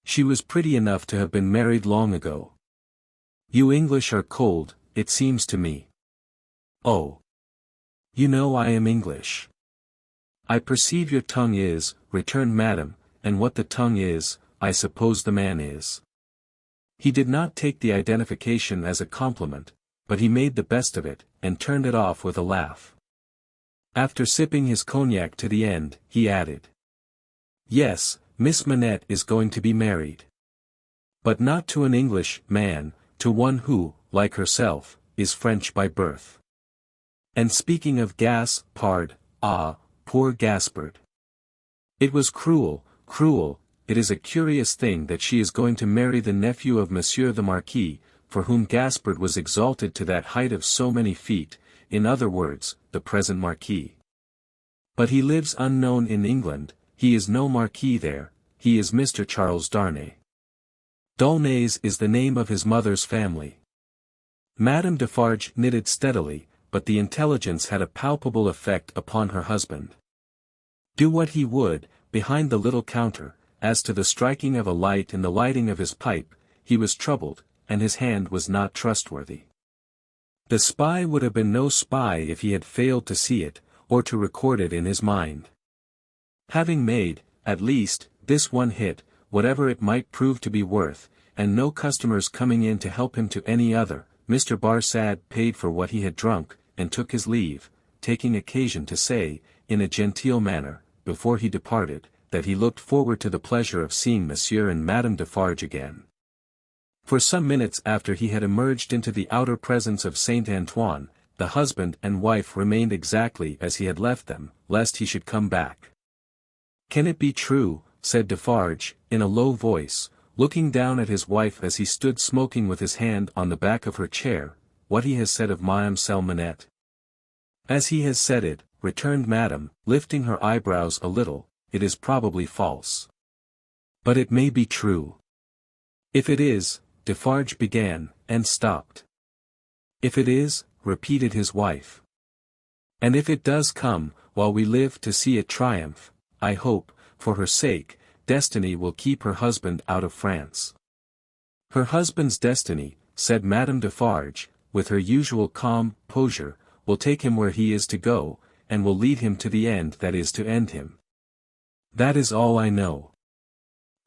She was pretty enough to have been married long ago. You English are cold, it seems to me. Oh. You know I am English. I perceive your tongue is, returned madam, and what the tongue is, I suppose the man is. He did not take the identification as a compliment, but he made the best of it, and turned it off with a laugh. After sipping his cognac to the end, he added. Yes, Miss Manette is going to be married. But not to an English man, to one who, like herself, is French by birth. And speaking of Gaspard, ah, poor Gaspard. It was cruel, cruel, it is a curious thing that she is going to marry the nephew of Monsieur the Marquis, for whom Gaspard was exalted to that height of so many feet, in other words, the present Marquis. But he lives unknown in England, he is no Marquis there, he is Mr. Charles Darnay. D'Aulnays is the name of his mother's family. Madame Defarge knitted steadily, but the intelligence had a palpable effect upon her husband. Do what he would, behind the little counter, as to the striking of a light and the lighting of his pipe, he was troubled, and his hand was not trustworthy. The spy would have been no spy if he had failed to see it, or to record it in his mind. Having made, at least, this one hit, whatever it might prove to be worth, and no customers coming in to help him to any other, Mr. Barsad paid for what he had drunk, and took his leave, taking occasion to say, in a genteel manner, before he departed, that he looked forward to the pleasure of seeing Monsieur and Madame Defarge again. For some minutes after he had emerged into the outer presence of Saint Antoine, the husband and wife remained exactly as he had left them, lest he should come back. Can it be true, said Defarge, in a low voice, looking down at his wife as he stood smoking with his hand on the back of her chair, what he has said of Mademoiselle Manette? As he has said it, returned Madame, lifting her eyebrows a little, it is probably false. But it may be true. If it is, Defarge began, and stopped. If it is, repeated his wife. And if it does come, while we live to see it triumph, I hope, for her sake, destiny will keep her husband out of France. Her husband's destiny, said Madame Defarge, with her usual calm composure, will take him where he is to go, and will lead him to the end that is to end him. That is all I know.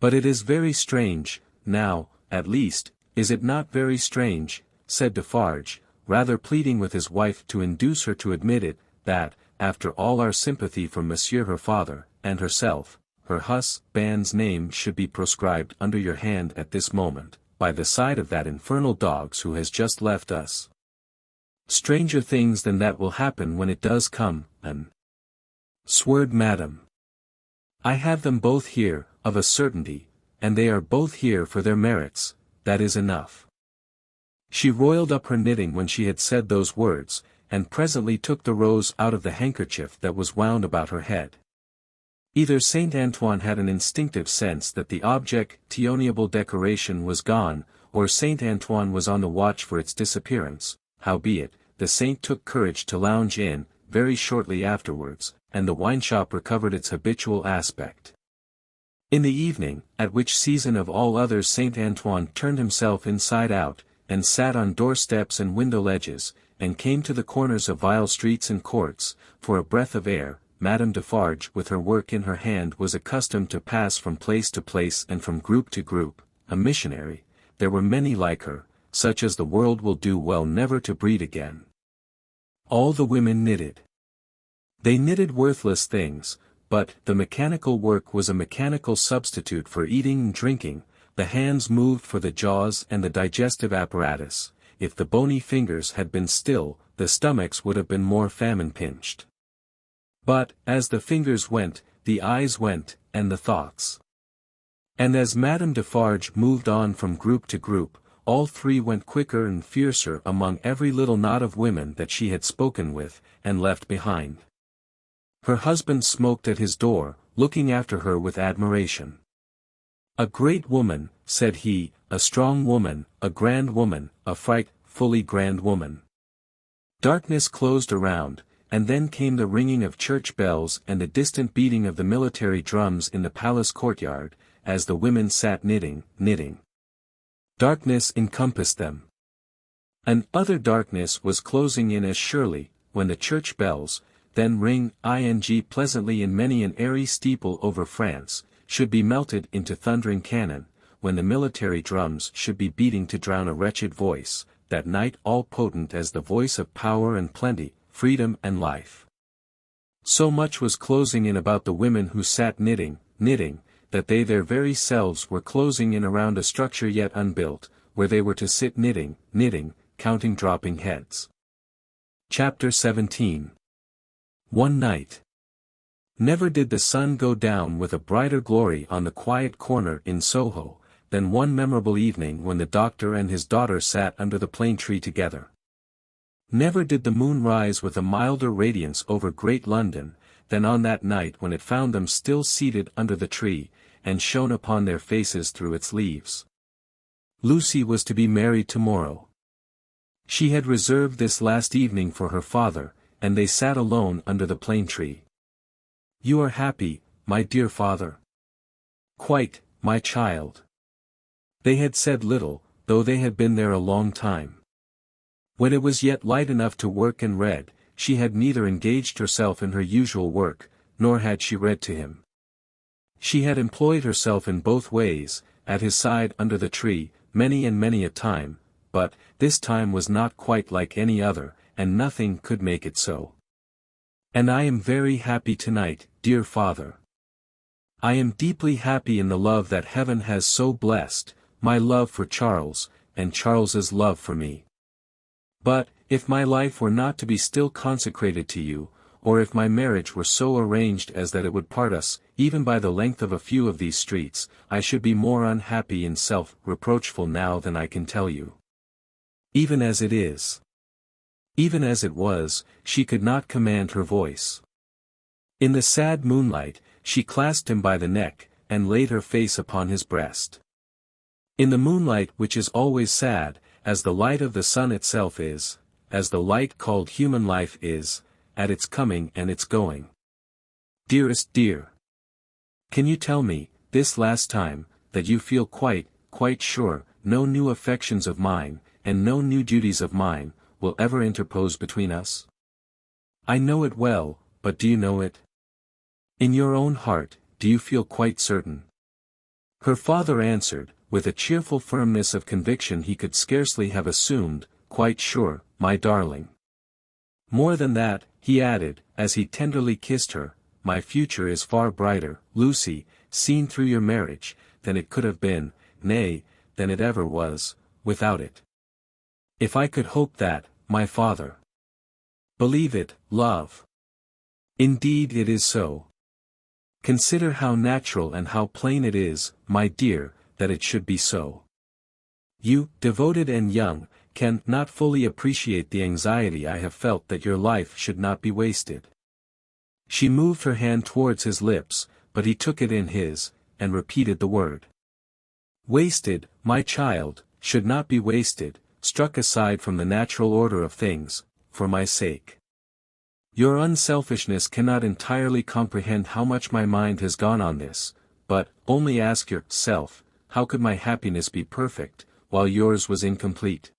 But it is very strange, now, at least, is it not very strange, said Defarge, rather pleading with his wife to induce her to admit it, that, after all our sympathy for Monsieur her father, and herself, her husband's name should be proscribed under your hand at this moment, by the side of that infernal dog's who has just left us. Stranger things than that will happen when it does come, and sword madam. I have them both here, of a certainty, and they are both here for their merits, that is enough. She roiled up her knitting when she had said those words, and presently took the rose out of the handkerchief that was wound about her head. Either Saint Antoine had an instinctive sense that the objectionable decoration was gone, or Saint Antoine was on the watch for its disappearance. Howbeit, the saint took courage to lounge in, very shortly afterwards, and the wine-shop recovered its habitual aspect. In the evening, at which season of all others Saint Antoine turned himself inside out, and sat on doorsteps and window ledges, and came to the corners of vile streets and courts, for a breath of air. Madame Defarge with her work in her hand was accustomed to pass from place to place and from group to group, a missionary. There were many like her, such as the world will do well never to breed again. All the women knitted. They knitted worthless things, but the mechanical work was a mechanical substitute for eating and drinking. The hands moved for the jaws and the digestive apparatus. If the bony fingers had been still, the stomachs would have been more famine-pinched. But, as the fingers went, the eyes went, and the thoughts. And as Madame Defarge moved on from group to group, all three went quicker and fiercer among every little knot of women that she had spoken with, and left behind. Her husband smoked at his door, looking after her with admiration. "A great woman," said he, "a strong woman, a grand woman, a frightfully grand woman." Darkness closed around, and then came the ringing of church bells and the distant beating of the military drums in the palace courtyard, as the women sat knitting. Darkness encompassed them. And other darkness was closing in as surely, when the church bells, then ring pleasantly in many an airy steeple over France, should be melted into thundering cannon, when the military drums should be beating to drown a wretched voice, that night all potent as the voice of power and plenty, freedom and life. So much was closing in about the women who sat knitting, that they their very selves were closing in around a structure yet unbuilt, where they were to sit knitting, counting dropping heads. Chapter 17. One night. Never did the sun go down with a brighter glory on the quiet corner in Soho, than one memorable evening when the doctor and his daughter sat under the plane tree together. Never did the moon rise with a milder radiance over great London, than on that night when it found them still seated under the tree, and shone upon their faces through its leaves. Lucy was to be married tomorrow. She had reserved this last evening for her father, and they sat alone under the plane tree. "You are happy, my dear father?" "Quite, my child." They had said little, though they had been there a long time. When it was yet light enough to work and read, she had neither engaged herself in her usual work, nor had she read to him. She had employed herself in both ways, at his side under the tree, many and many a time, but, this time was not quite like any other, and nothing could make it so. "And I am very happy tonight, dear father. I am deeply happy in the love that heaven has so blessed, my love for Charles, and Charles's love for me. But, if my life were not to be still consecrated to you, or if my marriage were so arranged as that it would part us, even by the length of a few of these streets, I should be more unhappy and self-reproachful now than I can tell you. Even as it is." Even as it was, she could not command her voice. In the sad moonlight, she clasped him by the neck, and laid her face upon his breast. In the moonlight which is always sad, as the light of the sun itself is, as the light called human life is, at its coming and its going. "Dearest dear. Can you tell me, this last time, that you feel quite sure, no new affections of mine, and no new duties of mine, will ever interpose between us? I know it well, but do you know it? In your own heart, do you feel quite certain?" Her father answered, with a cheerful firmness of conviction he could scarcely have assumed, "Quite sure, my darling." More than that, he added, as he tenderly kissed her, "My future is far brighter, Lucy, seen through your marriage, than it could have been, nay, than it ever was, without it. If I could hope that, my father. Believe it, love. Indeed it is so. Consider how natural and how plain it is, my dear, that it should be so. You, devoted and young, can not fully appreciate the anxiety I have felt that your life should not be wasted. She moved her hand towards his lips, but he took it in his, and repeated the word. Wasted, my child, should not be wasted, struck aside from the natural order of things, for my sake. Your unselfishness cannot entirely comprehend how much my mind has gone on this, but, only ask yourself, how could my happiness be perfect, while yours was incomplete?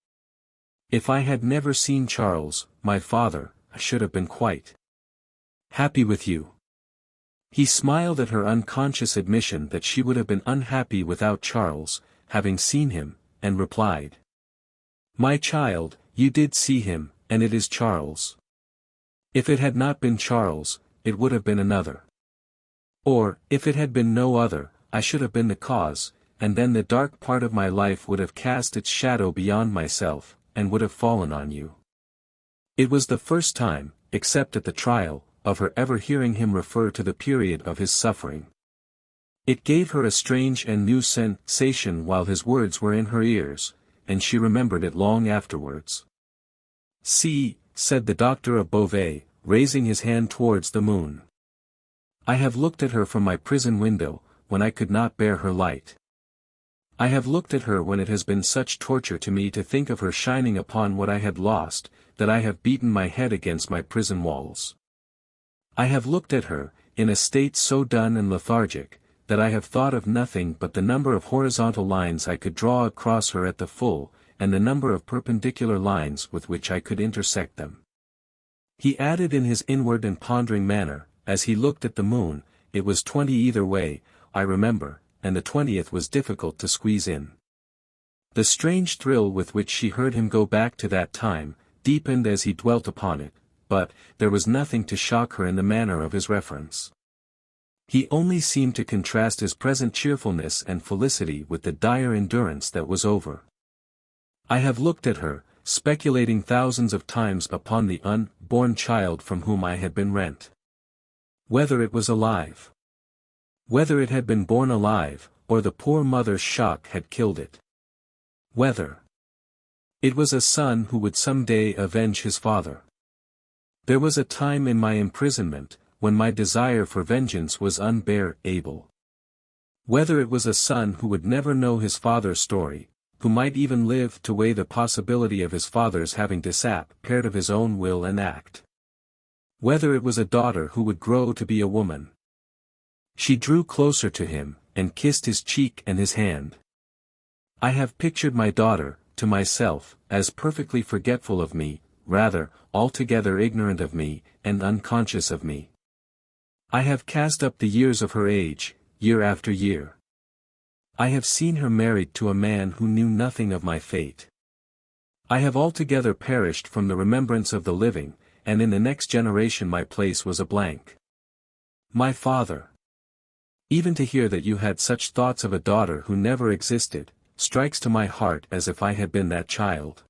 If I had never seen Charles, my father, I should have been quite happy with you. He smiled at her unconscious admission that she would have been unhappy without Charles, having seen him, and replied. My child, you did see him, and it is Charles. If it had not been Charles, it would have been another. Or, if it had been no other, I should have been the cause, and then the dark part of my life would have cast its shadow beyond myself, and would have fallen on you. It was the first time, except at the trial, of her ever hearing him refer to the period of his suffering. It gave her a strange and new sensation while his words were in her ears, and she remembered it long afterwards. See, said the doctor of Beauvais, raising his hand towards the moon. I have looked at her from my prison window, when I could not bear her light. I have looked at her when it has been such torture to me to think of her shining upon what I had lost, that I have beaten my head against my prison walls. I have looked at her, in a state so dun and lethargic, that I have thought of nothing but the number of horizontal lines I could draw across her at the full, and the number of perpendicular lines with which I could intersect them. He added in his inward and pondering manner, as he looked at the moon, it was 20 either way, I remember, and the 20th was difficult to squeeze in. The strange thrill with which she heard him go back to that time, deepened as he dwelt upon it, but, there was nothing to shock her in the manner of his reference. He only seemed to contrast his present cheerfulness and felicity with the dire endurance that was over. I have looked at her, speculating thousands of times upon the unborn child from whom I had been rent. Whether it was alive. Whether it had been born alive, or the poor mother's shock had killed it. Whether it was a son who would some day avenge his father. There was a time in my imprisonment, when my desire for vengeance was unbearable. Whether it was a son who would never know his father's story, who might even live to weigh the possibility of his father's having disapped of his own will and act. Whether it was a daughter who would grow to be a woman. She drew closer to him, and kissed his cheek and his hand. I have pictured my daughter, to myself, as perfectly forgetful of me, rather, altogether ignorant of me, and unconscious of me. I have cast up the years of her age, year after year. I have seen her married to a man who knew nothing of my fate. I have altogether perished from the remembrance of the living, and in the next generation my place was a blank. My father. Even to hear that you had such thoughts of a daughter who never existed, strikes to my heart as if I had been that child.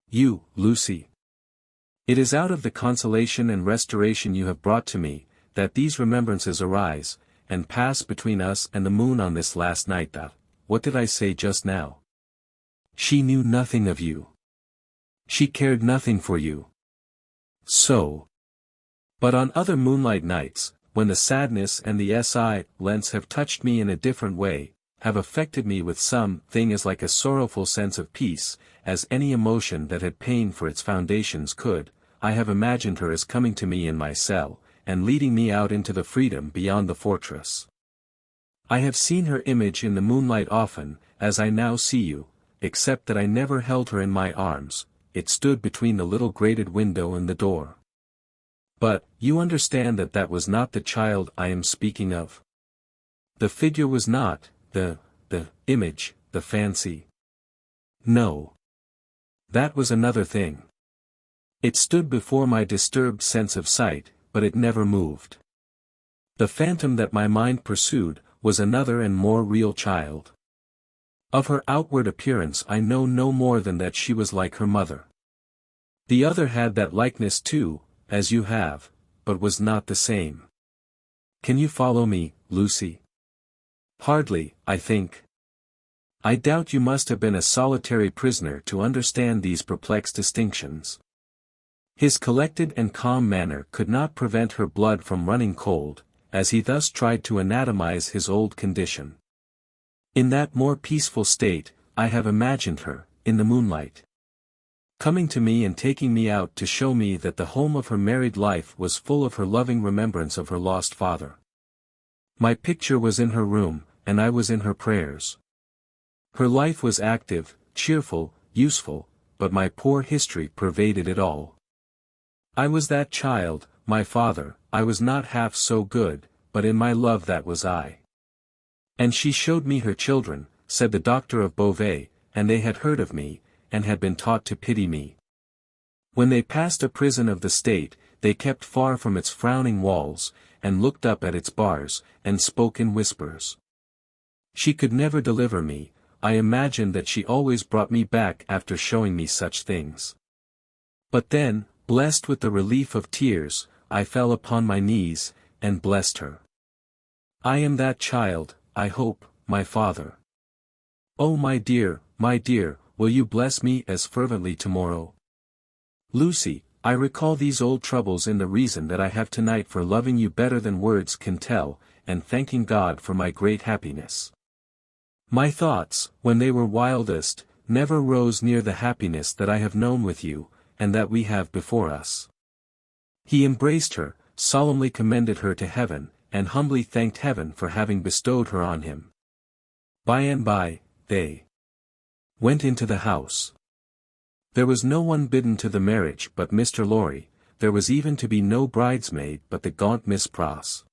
You, Lucy. It is out of the consolation and restoration you have brought to me, that these remembrances arise, and pass between us and the moon on this last night that, what did I say just now? She knew nothing of you. She cared nothing for you. So. But on other moonlight nights, when the sadness and the silence have touched me in a different way, have affected me with some thing as like a sorrowful sense of peace, as any emotion that had pain for its foundations could, I have imagined her as coming to me in my cell, and leading me out into the freedom beyond the fortress. I have seen her image in the moonlight often, as I now see you, except that I never held her in my arms, it stood between the little grated window and the door. But, you understand that that was not the child I am speaking of. The figure was not, the image, the fancy. No. That was another thing. It stood before my disturbed sense of sight, but it never moved. The phantom that my mind pursued, was another and more real child. Of her outward appearance I know no more than that she was like her mother. The other had that likeness too, as you have, but was not the same. Can you follow me, Lucy? Hardly, I think. I doubt you must have been a solitary prisoner to understand these perplexed distinctions. His collected and calm manner could not prevent her blood from running cold, as he thus tried to anatomize his old condition. In that more peaceful state, I have imagined her, in the moonlight, coming to me and taking me out to show me that the home of her married life was full of her loving remembrance of her lost father. My picture was in her room, and I was in her prayers. Her life was active, cheerful, useful, but my poor history pervaded it all. I was that child, my father, I was not half so good, but in my love that was I. And she showed me her children, said the doctor of Beauvais, and they had heard of me, and had been taught to pity me. When they passed a prison of the state, they kept far from its frowning walls, and looked up at its bars, and spoke in whispers. She could never deliver me, I imagined that she always brought me back after showing me such things. But then, blessed with the relief of tears, I fell upon my knees, and blessed her. I am that child, I hope, my father. Oh my dear, will you bless me as fervently tomorrow? Lucy, I recall these old troubles in the reason that I have tonight for loving you better than words can tell, and thanking God for my great happiness. My thoughts, when they were wildest, never rose near the happiness that I have known with you, and that we have before us. He embraced her, solemnly commended her to heaven, and humbly thanked heaven for having bestowed her on him. By and by, they went into the house. There was no one bidden to the marriage but Mr. Lorry, there was even to be no bridesmaid but the gaunt Miss Pross.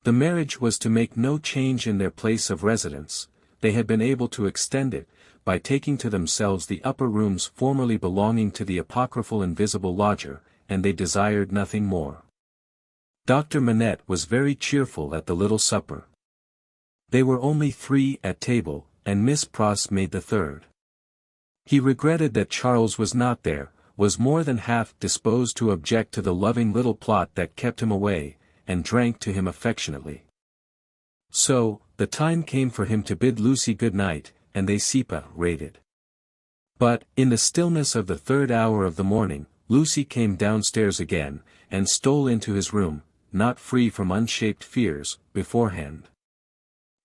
The marriage was to make no change in their place of residence, they had been able to extend it, by taking to themselves the upper rooms formerly belonging to the apocryphal invisible lodger, and they desired nothing more. Dr. Manette was very cheerful at the little supper. They were only 3 at table, and Miss Pross made the third. He regretted that Charles was not there, was more than half disposed to object to the loving little plot that kept him away, and drank to him affectionately. So, the time came for him to bid Lucy good night, and they separated. But, in the stillness of the 3rd hour of the morning, Lucy came downstairs again, and stole into his room, not free from unshaped fears, beforehand.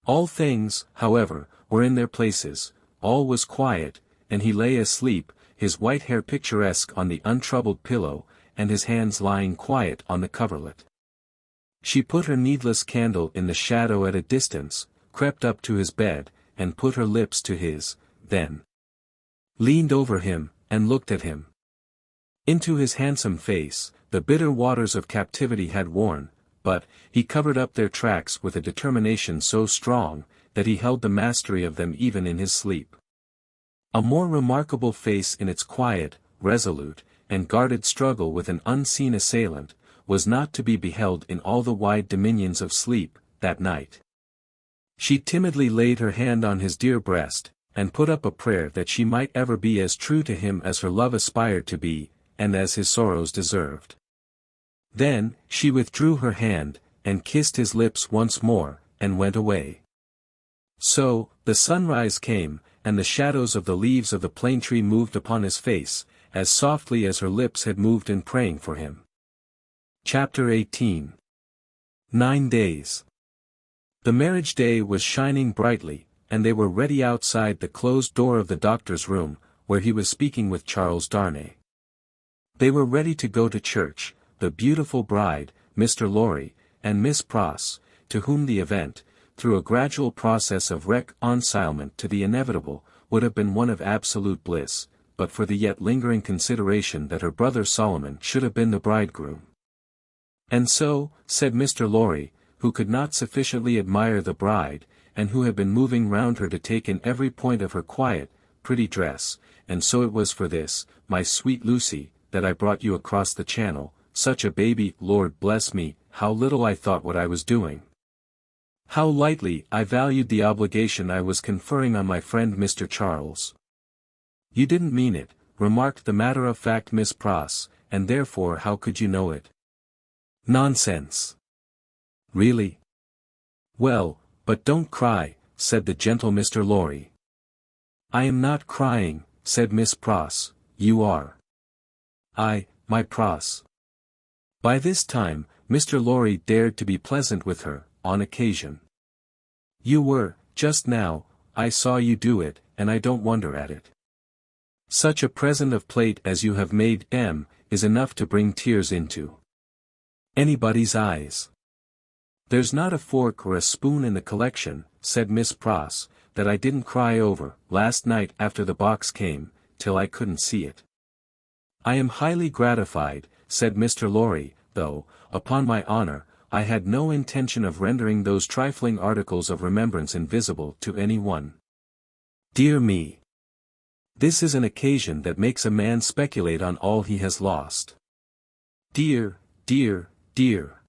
All things, however, were in their places, all was quiet, and he lay asleep, his white hair picturesque on the untroubled pillow, and his hands lying quiet on the coverlet. She put her needless candle in the shadow at a distance, crept up to his bed, and put her lips to his, then leaned over him, and looked at him. Into his handsome face, the bitter waters of captivity had worn, but, he covered up their tracks with a determination so strong, that he held the mastery of them even in his sleep. A more remarkable face in its quiet, resolute, and guarded struggle with an unseen assailant, was not to be beheld in all the wide dominions of sleep, that night. She timidly laid her hand on his dear breast, and put up a prayer that she might ever be as true to him as her love aspired to be, and as his sorrows deserved. Then, she withdrew her hand, and kissed his lips once more, and went away. So, the sunrise came, and the shadows of the leaves of the plane tree moved upon his face, as softly as her lips had moved in praying for him. Chapter 18. 9 days. The marriage day was shining brightly, and they were ready outside the closed door of the doctor's room, where he was speaking with Charles Darnay. They were ready to go to church, the beautiful bride, Mr. Lorry, and Miss Pross, to whom the event, through a gradual process of reconcilement to the inevitable, would have been one of absolute bliss, but for the yet lingering consideration that her brother Solomon should have been the bridegroom. And so, said Mr. Lorry, who could not sufficiently admire the bride, and who had been moving round her to take in every point of her quiet, pretty dress, and so it was for this, my sweet Lucy, that I brought you across the channel, such a baby, Lord bless me, how little I thought what I was doing. How lightly I valued the obligation I was conferring on my friend Mr. Charles. You didn't mean it, remarked the matter-of-fact Miss Pross, and therefore how could you know it? Nonsense. Really? Well, but don't cry, said the gentle Mr. Lorry. I am not crying, said Miss Pross, you are. My Pross. By this time, Mr. Lorry dared to be pleasant with her, on occasion. You were, just now, I saw you do it, and I don't wonder at it. Such a present of plate as you have made M, is enough to bring tears into anybody's eyes. There's not a fork or a spoon in the collection, said Miss Pross, that I didn't cry over, last night after the box came, till I couldn't see it. I am highly gratified, said Mr. Lorry, though, upon my honor, I had no intention of rendering those trifling articles of remembrance invisible to any one. Dear me! This is an occasion that makes a man speculate on all he has lost. Dear, dear, dear!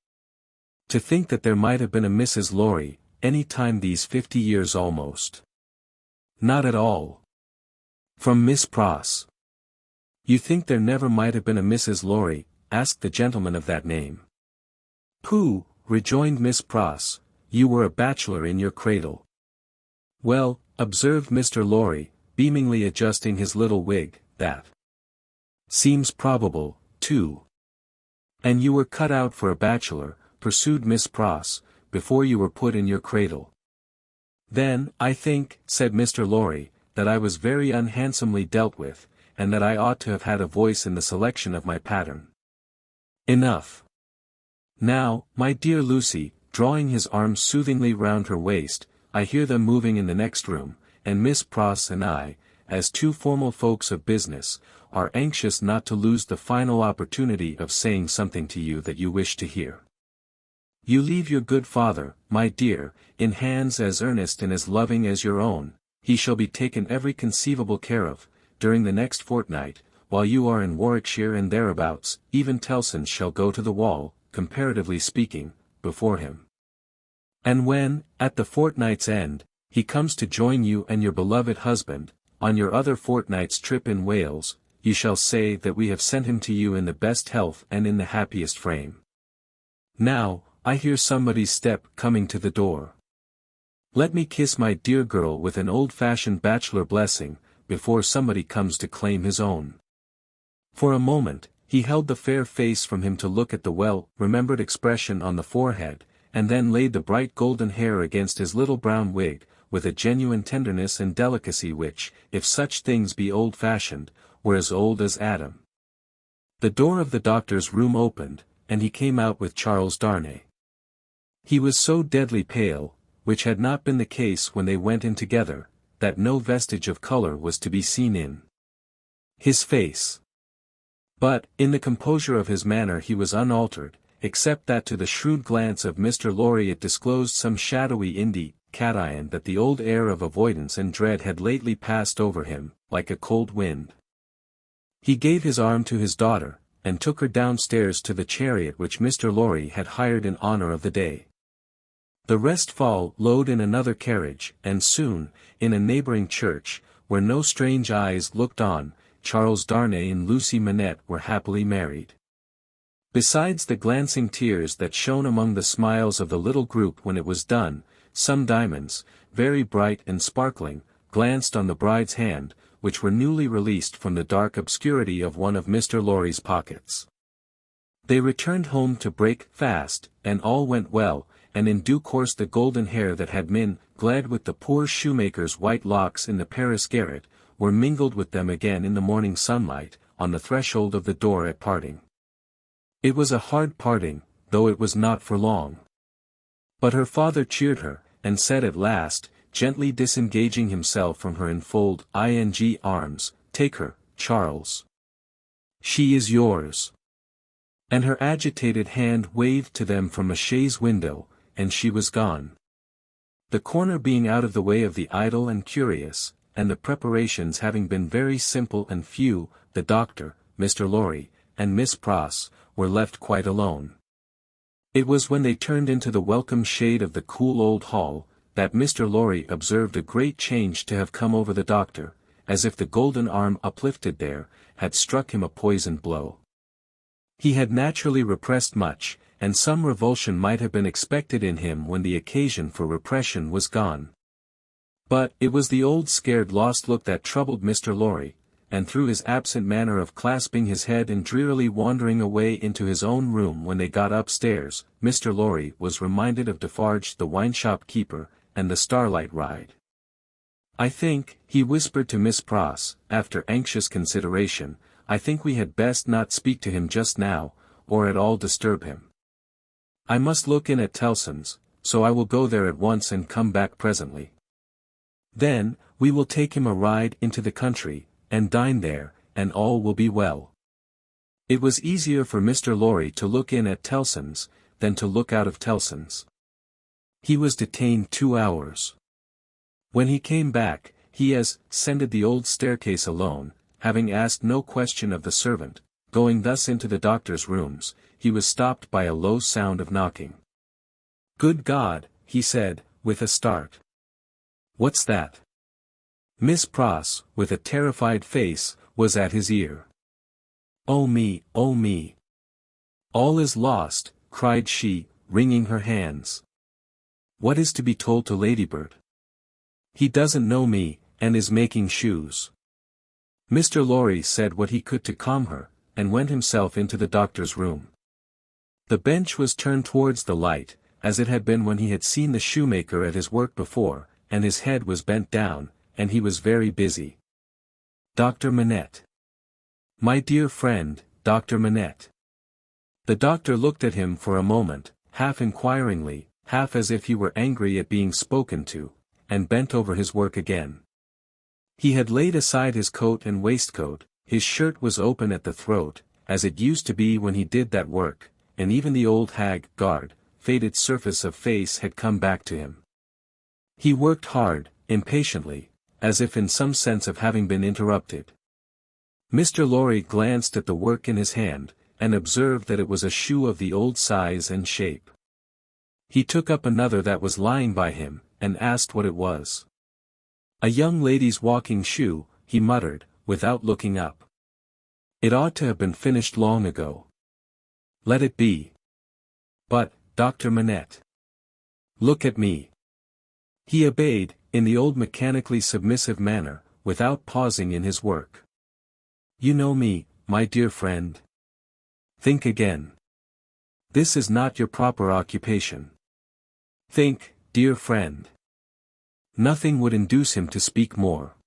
To think that there might have been a Mrs. Lorry, any time these 50 years almost. Not at all. From Miss Pross. You think there never might have been a Mrs. Lorry, asked the gentleman of that name. Pooh, rejoined Miss Pross, you were a bachelor in your cradle. Well, observed Mr. Lorry, beamingly adjusting his little wig, that seems probable, too. And you were cut out for a bachelor, pursued Miss Pross, before you were put in your cradle. Then, I think, said Mr. Lorry, that I was very unhandsomely dealt with, and that I ought to have had a voice in the selection of my pattern. Enough. Now, my dear Lucy, drawing his arm soothingly round her waist, I hear them moving in the next room, and Miss Pross and I, as two formal folks of business, are anxious not to lose the final opportunity of saying something to you that you wish to hear. You leave your good father, my dear, in hands as earnest and as loving as your own. He shall be taken every conceivable care of, during the next fortnight, while you are in Warwickshire and thereabouts. Even Tellson's shall go to the wall, comparatively speaking, before him. And when, at the fortnight's end, he comes to join you and your beloved husband, on your other fortnight's trip in Wales, you shall say that we have sent him to you in the best health and in the happiest frame. Now, I hear somebody's step coming to the door. Let me kiss my dear girl with an old-fashioned bachelor blessing, before somebody comes to claim his own. For a moment, he held the fair face from him to look at the well-remembered expression on the forehead, and then laid the bright golden hair against his little brown wig, with a genuine tenderness and delicacy which, if such things be old-fashioned, were as old as Adam. The door of the doctor's room opened, and he came out with Charles Darnay. He was so deadly pale, which had not been the case when they went in together, that no vestige of color was to be seen in his face. But, in the composure of his manner he was unaltered, except that to the shrewd glance of Mr. Lorry it disclosed some shadowy cation that the old air of avoidance and dread had lately passed over him, like a cold wind. He gave his arm to his daughter, and took her downstairs to the chariot which Mr. Lorry had hired in honor of the day. The rest followed in another carriage, and soon, in a neighboring church, where no strange eyes looked on, Charles Darnay and Lucy Manette were happily married. Besides the glancing tears that shone among the smiles of the little group when it was done, some diamonds, very bright and sparkling, glanced on the bride's hand, which were newly released from the dark obscurity of one of Mr. Lorry's pockets. They returned home to break fast, and all went well, and in due course the golden hair that had been glad with the poor shoemaker's white locks in the Paris garret, were mingled with them again in the morning sunlight, on the threshold of the door at parting. It was a hard parting, though it was not for long. But her father cheered her, and said at last, gently disengaging himself from her enfolding arms, "Take her, Charles. She is yours." And her agitated hand waved to them from a chaise window, and she was gone. The corner being out of the way of the idle and curious, and the preparations having been very simple and few, the doctor, Mr. Lorry, and Miss Pross, were left quite alone. It was when they turned into the welcome shade of the cool old hall, that Mr. Lorry observed a great change to have come over the doctor, as if the golden arm uplifted there, had struck him a poisoned blow. He had naturally repressed much, and some revulsion might have been expected in him when the occasion for repression was gone. But it was the old scared lost look that troubled Mr. Lorry, and through his absent manner of clasping his head and drearily wandering away into his own room when they got upstairs, Mr. Lorry was reminded of Defarge the wine-shop keeper, and the starlight ride. "I think," he whispered to Miss Pross, after anxious consideration, "I think we had best not speak to him just now, or at all disturb him. I must look in at Tellson's, so I will go there at once and come back presently. Then, we will take him a ride into the country, and dine there, and all will be well." It was easier for Mr. Lorry to look in at Tellson's, than to look out of Tellson's. He was detained 2 hours. When he came back, he ascended the old staircase alone, having asked no question of the servant. Going thus into the doctor's rooms, he was stopped by a low sound of knocking. "Good God," he said, with a start. "What's that?" Miss Pross, with a terrified face, was at his ear. "Oh me, oh me! All is lost," cried she, wringing her hands. "What is to be told to Ladybird? He doesn't know me, and is making shoes." Mr. Lorry said what he could to calm her, and went himself into the doctor's room. The bench was turned towards the light, as it had been when he had seen the shoemaker at his work before, and his head was bent down, and he was very busy. "Dr. Manette. My dear friend, Dr. Manette." The doctor looked at him for a moment, half inquiringly, half as if he were angry at being spoken to, and bent over his work again. He had laid aside his coat and waistcoat, his shirt was open at the throat, as it used to be when he did that work, and even the old haggard, faded surface of face had come back to him. He worked hard, impatiently, as if in some sense of having been interrupted. Mr. Lorry glanced at the work in his hand, and observed that it was a shoe of the old size and shape. He took up another that was lying by him, and asked what it was. "A young lady's walking shoe," he muttered, without looking up. "It ought to have been finished long ago. Let it be." "But, Dr. Manette. Look at me." He obeyed, in the old mechanically submissive manner, without pausing in his work. "You know me, my dear friend. Think again. This is not your proper occupation. Think, dear friend." Nothing would induce him to speak more.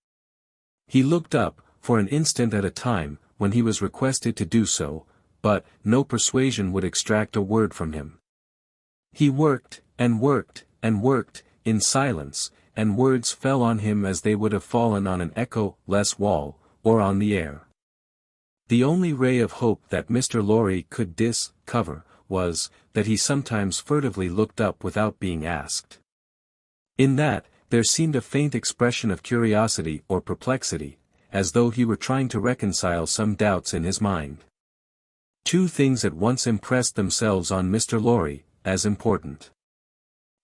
He looked up, for an instant at a time, when he was requested to do so, but no persuasion would extract a word from him. He worked, and worked, and worked, in silence, and words fell on him as they would have fallen on an echo-less wall, or on the air. The only ray of hope that Mr. Lorry could discover, was, that he sometimes furtively looked up without being asked. In that, there seemed a faint expression of curiosity or perplexity, as though he were trying to reconcile some doubts in his mind. Two things at once impressed themselves on Mr. Lorry, as important.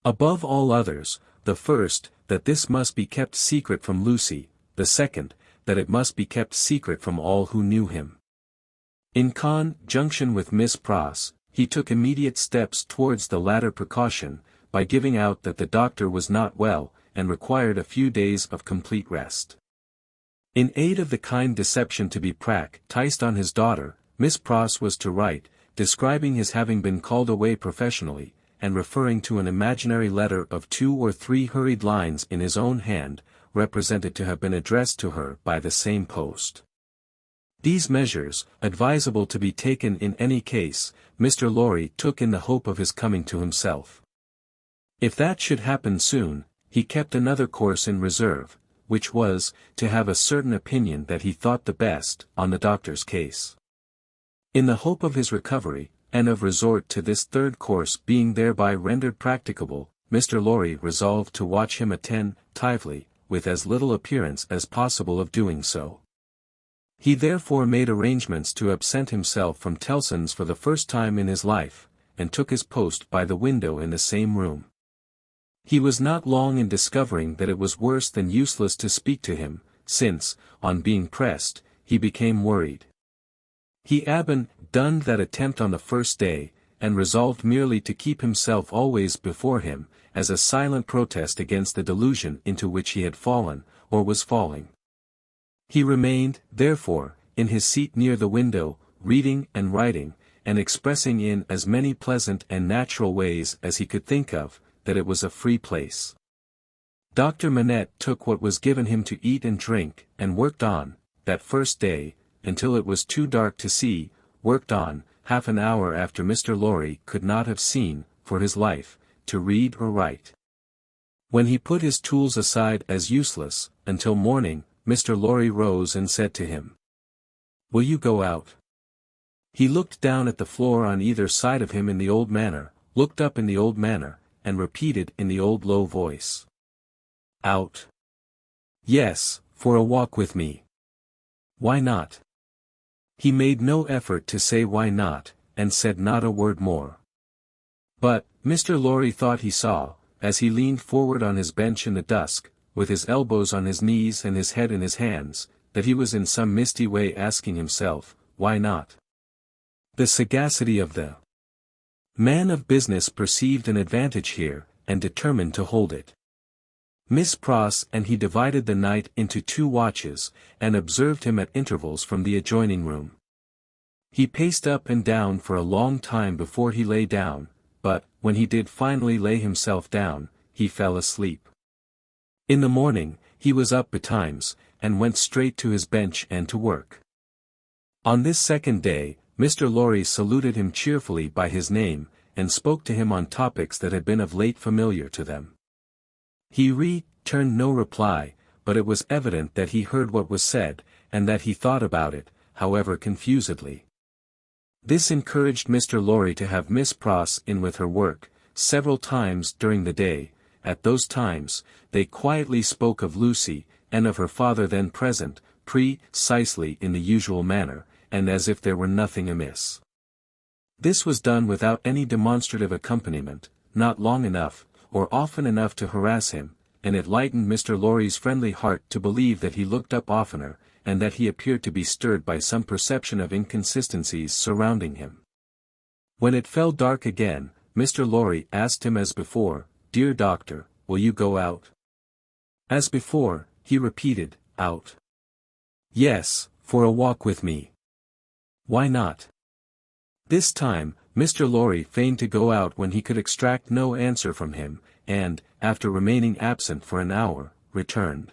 Above all others, the first, that this must be kept secret from Lucy, the second, that it must be kept secret from all who knew him. In conjunction with Miss Pross, he took immediate steps towards the latter precaution, by giving out that the doctor was not well, and required a few days of complete rest. In aid of the kind deception to be practised on his daughter, Miss Pross was to write, describing his having been called away professionally, and referring to an imaginary letter of 2 or 3 hurried lines in his own hand, represented to have been addressed to her by the same post. These measures, advisable to be taken in any case, Mr. Lorry took in the hope of his coming to himself. If that should happen soon, he kept another course in reserve, which was, to have a certain opinion that he thought the best, on the doctor's case. In the hope of his recovery, and of resort to this third course being thereby rendered practicable, Mr. Lorry resolved to watch him attentively, with as little appearance as possible of doing so. He therefore made arrangements to absent himself from Tellson's for the first time in his life, and took his post by the window in the same room. He was not long in discovering that it was worse than useless to speak to him, since, on being pressed, he became worried. He abandoned that attempt on the first day, and resolved merely to keep himself always before him, as a silent protest against the delusion into which he had fallen, or was falling. He remained, therefore, in his seat near the window, reading and writing, and expressing in as many pleasant and natural ways as he could think of, that it was a free place. Dr. Manette took what was given him to eat and drink, and worked on, that first day, until it was too dark to see, worked on, half an hour after Mr. Lorry could not have seen, for his life, to read or write. When he put his tools aside as useless, until morning, Mr. Lorry rose and said to him, "Will you go out?" He looked down at the floor on either side of him in the old manner, looked up in the old manner, and repeated in the old low voice, "Out." "Yes, for a walk with me." "Why not?" He made no effort to say why not, and said not a word more. But, Mr. Lorry thought he saw, as he leaned forward on his bench in the dusk, with his elbows on his knees and his head in his hands, that he was in some misty way asking himself, why not? The sagacity of the man of business perceived an advantage here, and determined to hold it. Miss Pross and he divided the night into 2 watches, and observed him at intervals from the adjoining room. He paced up and down for a long time before he lay down, but, when he did finally lay himself down, he fell asleep. In the morning, he was up betimes, and went straight to his bench and to work. On this second day, Mr. Lorry saluted him cheerfully by his name, and spoke to him on topics that had been of late familiar to them. He returned no reply, but it was evident that he heard what was said, and that he thought about it, however confusedly. This encouraged Mr. Lorry to have Miss Pross in with her work, several times during the day. At those times, they quietly spoke of Lucy, and of her father then present, precisely in the usual manner, and as if there were nothing amiss. This was done without any demonstrative accompaniment, not long enough, or often enough to harass him, and it lightened Mr. Lorry's friendly heart to believe that he looked up oftener, and that he appeared to be stirred by some perception of inconsistencies surrounding him. When it fell dark again, Mr. Lorry asked him as before, "Dear doctor, will you go out?" As before, he repeated, "Out." "Yes, for a walk with me." "Why not?" This time, Mr. Lorry feigned to go out when he could extract no answer from him, and, after remaining absent for an hour, returned.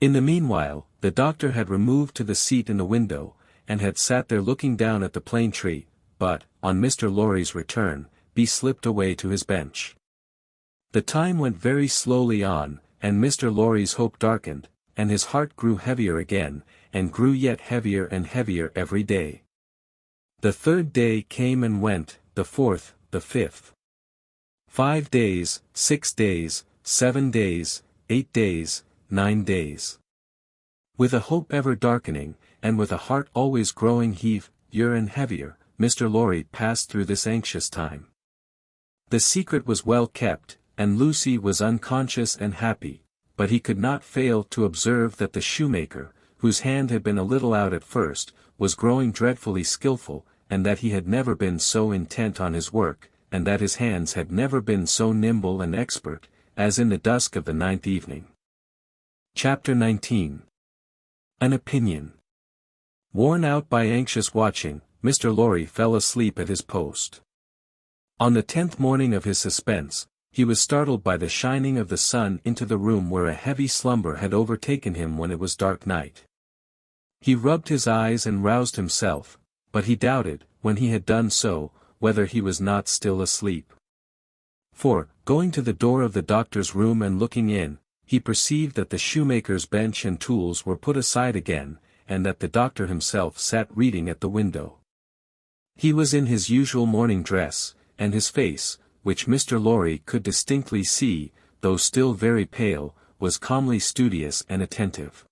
In the meanwhile, the doctor had removed to the seat in the window, and had sat there looking down at the plane tree, but, on Mr. Lorry's return, slipped away to his bench. The time went very slowly on, and Mr. Lorry's hope darkened, and his heart grew heavier again, and grew yet heavier and heavier every day. The 3rd day came and went, the 4th, the 5th. 5 days, 6 days, 7 days, 8 days, 9 days. With a hope ever darkening, and with a heart always growing heavier and heavier, Mr. Lorry passed through this anxious time. The secret was well kept, and Lucy was unconscious and happy, but he could not fail to observe that the shoemaker, whose hand had been a little out at first, was growing dreadfully skilful, and that he had never been so intent on his work, and that his hands had never been so nimble and expert, as in the dusk of the 9th evening. Chapter 19. An Opinion. Worn out by anxious watching, Mr. Lorry fell asleep at his post. On the 10th morning of his suspense, he was startled by the shining of the sun into the room where a heavy slumber had overtaken him when it was dark night. He rubbed his eyes and roused himself, but he doubted, when he had done so, whether he was not still asleep. For, going to the door of the doctor's room and looking in, he perceived that the shoemaker's bench and tools were put aside again, and that the doctor himself sat reading at the window. He was in his usual morning dress, and his face, which Mr. Lorry could distinctly see, though still very pale, was calmly studious and attentive.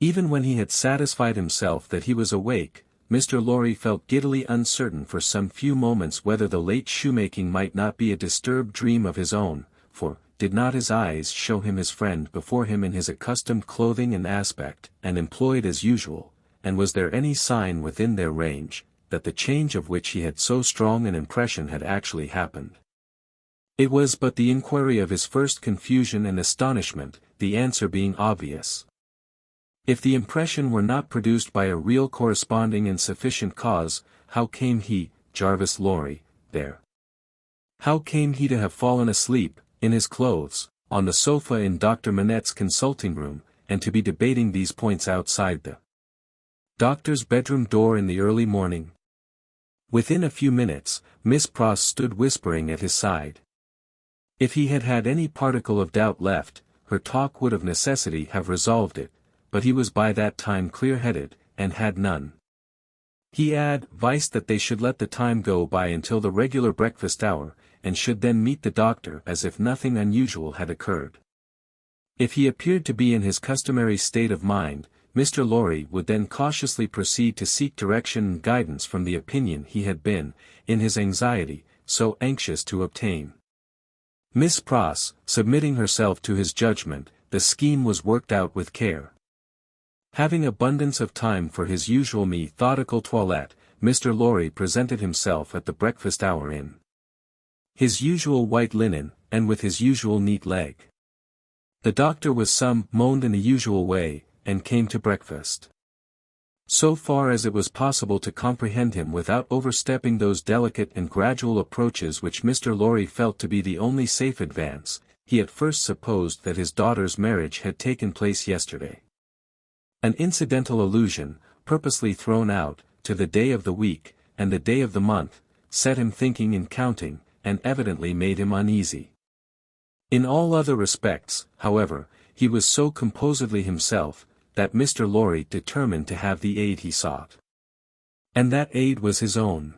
Even when he had satisfied himself that he was awake, Mr. Lorry felt giddily uncertain for some few moments whether the late shoemaking might not be a disturbed dream of his own, for, did not his eyes show him his friend before him in his accustomed clothing and aspect, and employed as usual, and was there any sign within their range, that the change of which he had so strong an impression had actually happened? It was but the inquiry of his first confusion and astonishment, the answer being obvious. If the impression were not produced by a real corresponding and sufficient cause, how came he, Jarvis Lorry, there? How came he to have fallen asleep, in his clothes, on the sofa in Dr. Manette's consulting room, and to be debating these points outside the doctor's bedroom door in the early morning? Within a few minutes, Miss Pross stood whispering at his side. If he had had any particle of doubt left, her talk would of necessity have resolved it, but he was by that time clear-headed, and had none. He advised that they should let the time go by until the regular breakfast hour, and should then meet the doctor as if nothing unusual had occurred. If he appeared to be in his customary state of mind, Mr. Lorry would then cautiously proceed to seek direction and guidance from the opinion he had been, in his anxiety, so anxious to obtain. Miss Pross, submitting herself to his judgment, the scheme was worked out with care. Having abundance of time for his usual methodical toilette, Mr. Lorry presented himself at the breakfast hour in his usual white linen, and with his usual neat leg. The doctor was moaned in the usual way, and came to breakfast. So far as it was possible to comprehend him without overstepping those delicate and gradual approaches which Mr. Lorry felt to be the only safe advance, he at first supposed that his daughter's marriage had taken place yesterday. An incidental allusion, purposely thrown out, to the day of the week, and the day of the month, set him thinking and counting, and evidently made him uneasy. In all other respects, however, he was so composedly himself, that Mr. Lorry determined to have the aid he sought. And that aid was his own.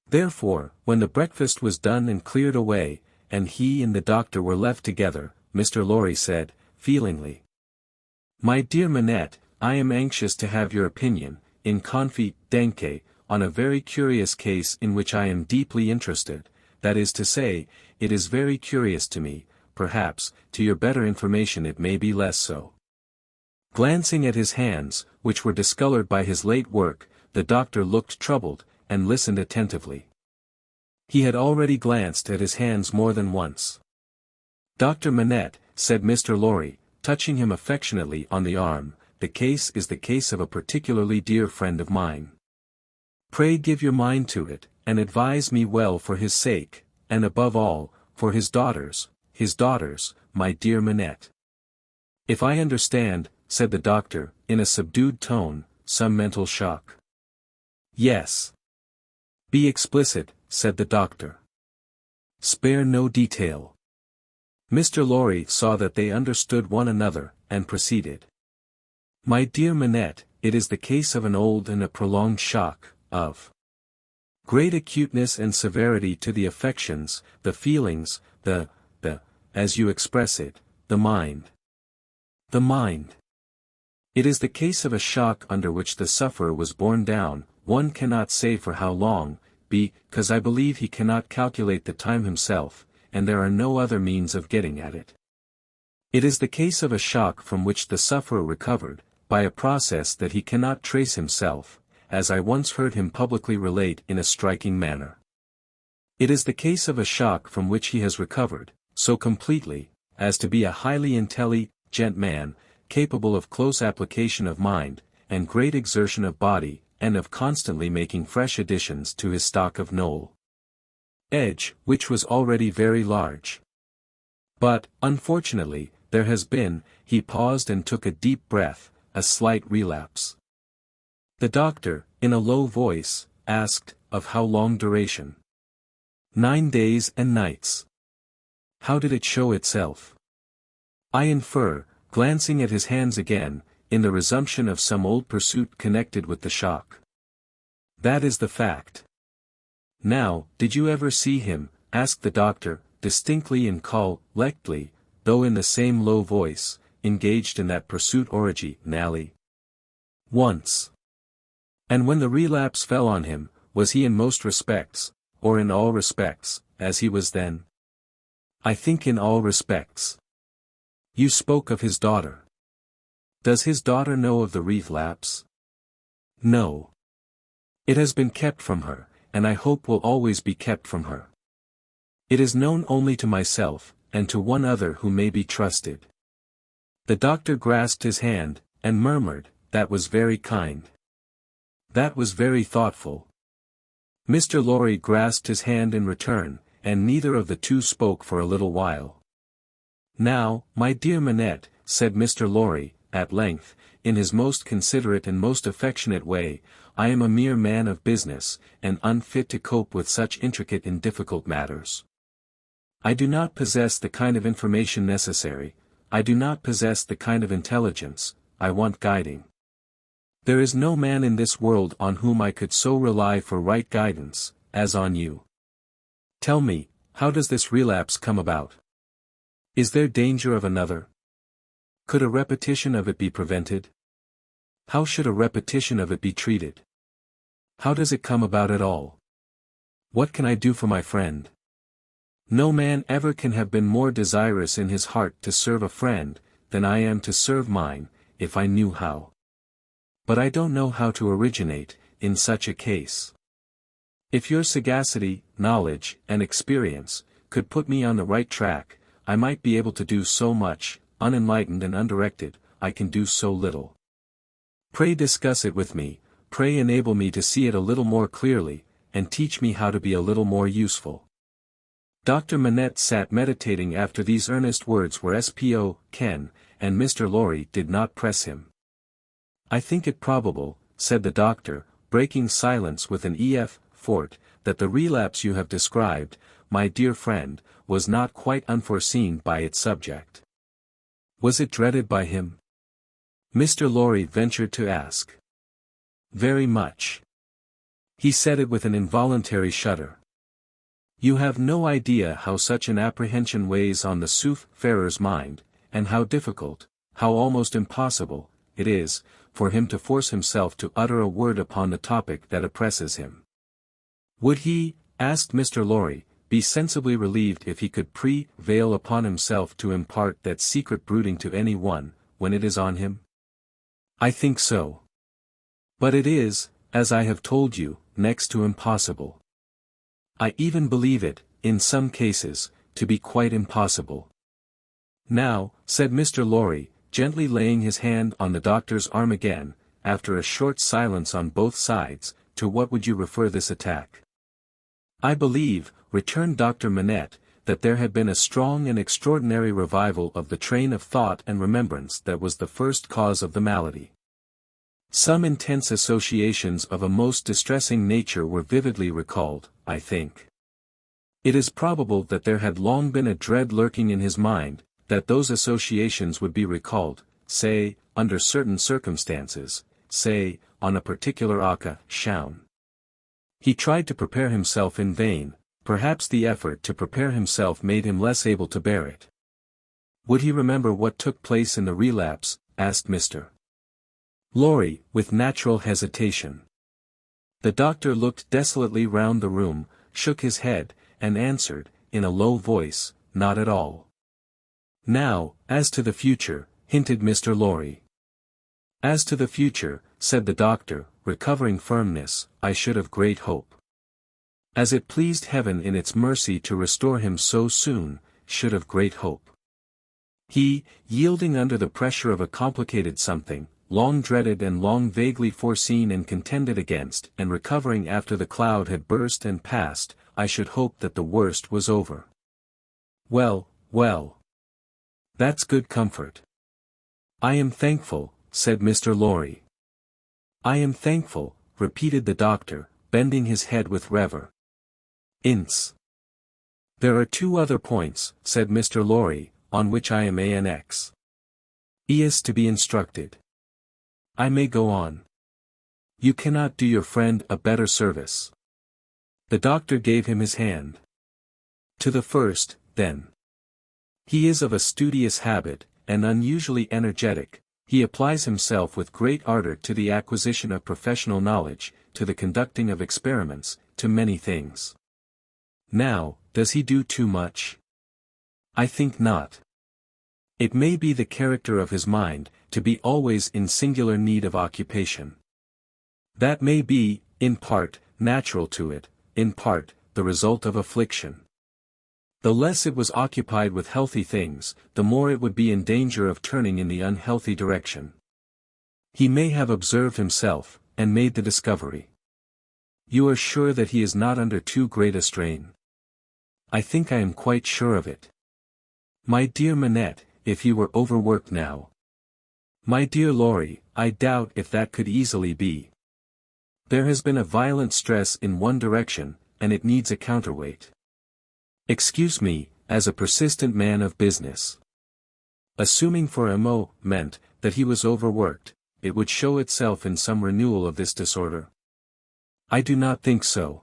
Therefore, when the breakfast was done and cleared away, and he and the doctor were left together, Mr. Lorry said, feelingly, "My dear Manette, I am anxious to have your opinion, in confidence, on a very curious case in which I am deeply interested, that is to say, it is very curious to me, perhaps, to your better information it may be less so." Glancing at his hands, which were discolored by his late work, the doctor looked troubled, and listened attentively. He had already glanced at his hands more than once. "Dr. Manette," said Mr. Lorry, touching him affectionately on the arm, "the case is the case of a particularly dear friend of mine. Pray give your mind to it, and advise me well for his sake, and above all, for his daughters, my dear Manette." "If I understand," said the doctor, in a subdued tone, "some mental shock." "Yes." "Be explicit," said the doctor. "Spare no detail." Mr. Lorry saw that they understood one another, and proceeded. "My dear Manette, it is the case of an old and a prolonged shock, of great acuteness and severity to the affections, the feelings, as you express it, the mind. The mind. It is the case of a shock under which the sufferer was borne down, one cannot say for how long, because I believe he cannot calculate the time himself, and there are no other means of getting at it. It is the case of a shock from which the sufferer recovered, by a process that he cannot trace himself, as I once heard him publicly relate in a striking manner. It is the case of a shock from which he has recovered, so completely, as to be a highly intelligent man, capable of close application of mind, and great exertion of body, and of constantly making fresh additions to his stock of knowledge, which was already very large. But, unfortunately, there has been," he paused and took a deep breath, "a slight relapse." The doctor, in a low voice, asked, "Of how long duration?" 9 days and nights." "How did it show itself?" "I infer, glancing at his hands again, in the resumption of some old pursuit connected with the shock." "That is the fact." "Now, did you ever see him," asked the doctor, distinctly and collectly, though in the same low voice, engaged in that pursuit originally? "Once." And when the relapse fell on him, was he in most respects, or in all respects, as he was then? I think in all respects. You spoke of his daughter. Does his daughter know of the relapse? No. It has been kept from her, and I hope will always be kept from her. It is known only to myself, and to one other who may be trusted. The doctor grasped his hand, and murmured, "That was very kind. That was very thoughtful." Mr. Lorry grasped his hand in return, and neither of the two spoke for a little while. "Now, my dear Manette," said Mr. Lorry, at length, in his most considerate and most affectionate way, "I am a mere man of business, and unfit to cope with such intricate and difficult matters. I do not possess the kind of information necessary, I do not possess the kind of intelligence, I want guiding. There is no man in this world on whom I could so rely for right guidance, as on you. Tell me, how does this relapse come about? Is there danger of another? Could a repetition of it be prevented? How should a repetition of it be treated? How does it come about at all? What can I do for my friend? No man ever can have been more desirous in his heart to serve a friend, than I am to serve mine, if I knew how. But I don't know how to originate, in such a case. If your sagacity, knowledge, and experience, could put me on the right track, I might be able to do so much. Unenlightened and undirected, I can do so little. Pray discuss it with me, pray enable me to see it a little more clearly, and teach me how to be a little more useful." Dr. Manette sat meditating after these earnest words were spoken, and Mr. Lorry did not press him. "I think it probable," said the doctor, breaking silence with an ef fort, "that the relapse you have described, my dear friend, was not quite unforeseen by its subject." "Was it dreaded by him?" Mr. Lorry ventured to ask. "Very much. He said it with an involuntary shudder. You have no idea how such an apprehension weighs on the soothfarer's mind, and how difficult, how almost impossible, it is, for him to force himself to utter a word upon the topic that oppresses him." "Would he," asked Mr. Lorry, "be sensibly relieved if he could prevail upon himself to impart that secret brooding to any one, when it is on him?" "I think so. But it is, as I have told you, next to impossible. I even believe it, in some cases, to be quite impossible." "Now," said Mr. Lorry, gently laying his hand on the doctor's arm again, after a short silence on both sides, "to what would you refer this attack?" "I believe," returned Dr. Manette, "that there had been a strong and extraordinary revival of the train of thought and remembrance that was the first cause of the malady. Some intense associations of a most distressing nature were vividly recalled, I think. It is probable that there had long been a dread lurking in his mind, that those associations would be recalled, say, under certain circumstances, say, on a particular occasion. He tried to prepare himself in vain. Perhaps the effort to prepare himself made him less able to bear it." "Would he remember what took place in the relapse?" asked Mr. Lorry, with natural hesitation. The doctor looked desolately round the room, shook his head, and answered, in a low voice, "Not at all." "Now, as to the future," hinted Mr. Lorry. "As to the future," said the doctor, recovering firmness, "I should have great hope. As it pleased Heaven in its mercy to restore him so soon, should have great hope. He, yielding under the pressure of a complicated something, long dreaded and long vaguely foreseen and contended against, and recovering after the cloud had burst and passed, I should hope that the worst was over." "Well, well. That's good comfort." "I am thankful," said Mr. Lorry. "I am thankful," repeated the doctor, bending his head with reverence. "There are two other points," said Mr. Lorry, "on which I am anx to be instructed. I may go on. You cannot do your friend a better service." The doctor gave him his hand. "To the first, then. He is of a studious habit, and unusually energetic. He applies himself with great ardor to the acquisition of professional knowledge, to the conducting of experiments, to many things. Now, does he do too much? I think not. It may be the character of his mind, to be always in singular need of occupation. That may be, in part, natural to it, in part, the result of affliction. The less it was occupied with healthy things, the more it would be in danger of turning in the unhealthy direction. He may have observed himself, and made the discovery. You are sure that he is not under too great a strain? I think I am quite sure of it. My dear Manette, if he were overworked now. My dear Laurie, I doubt if that could easily be. There has been a violent stress in one direction, and it needs a counterweight. Excuse me, as a persistent man of business. Assuming for a moment that he was overworked, it would show itself in some renewal of this disorder. I do not think so.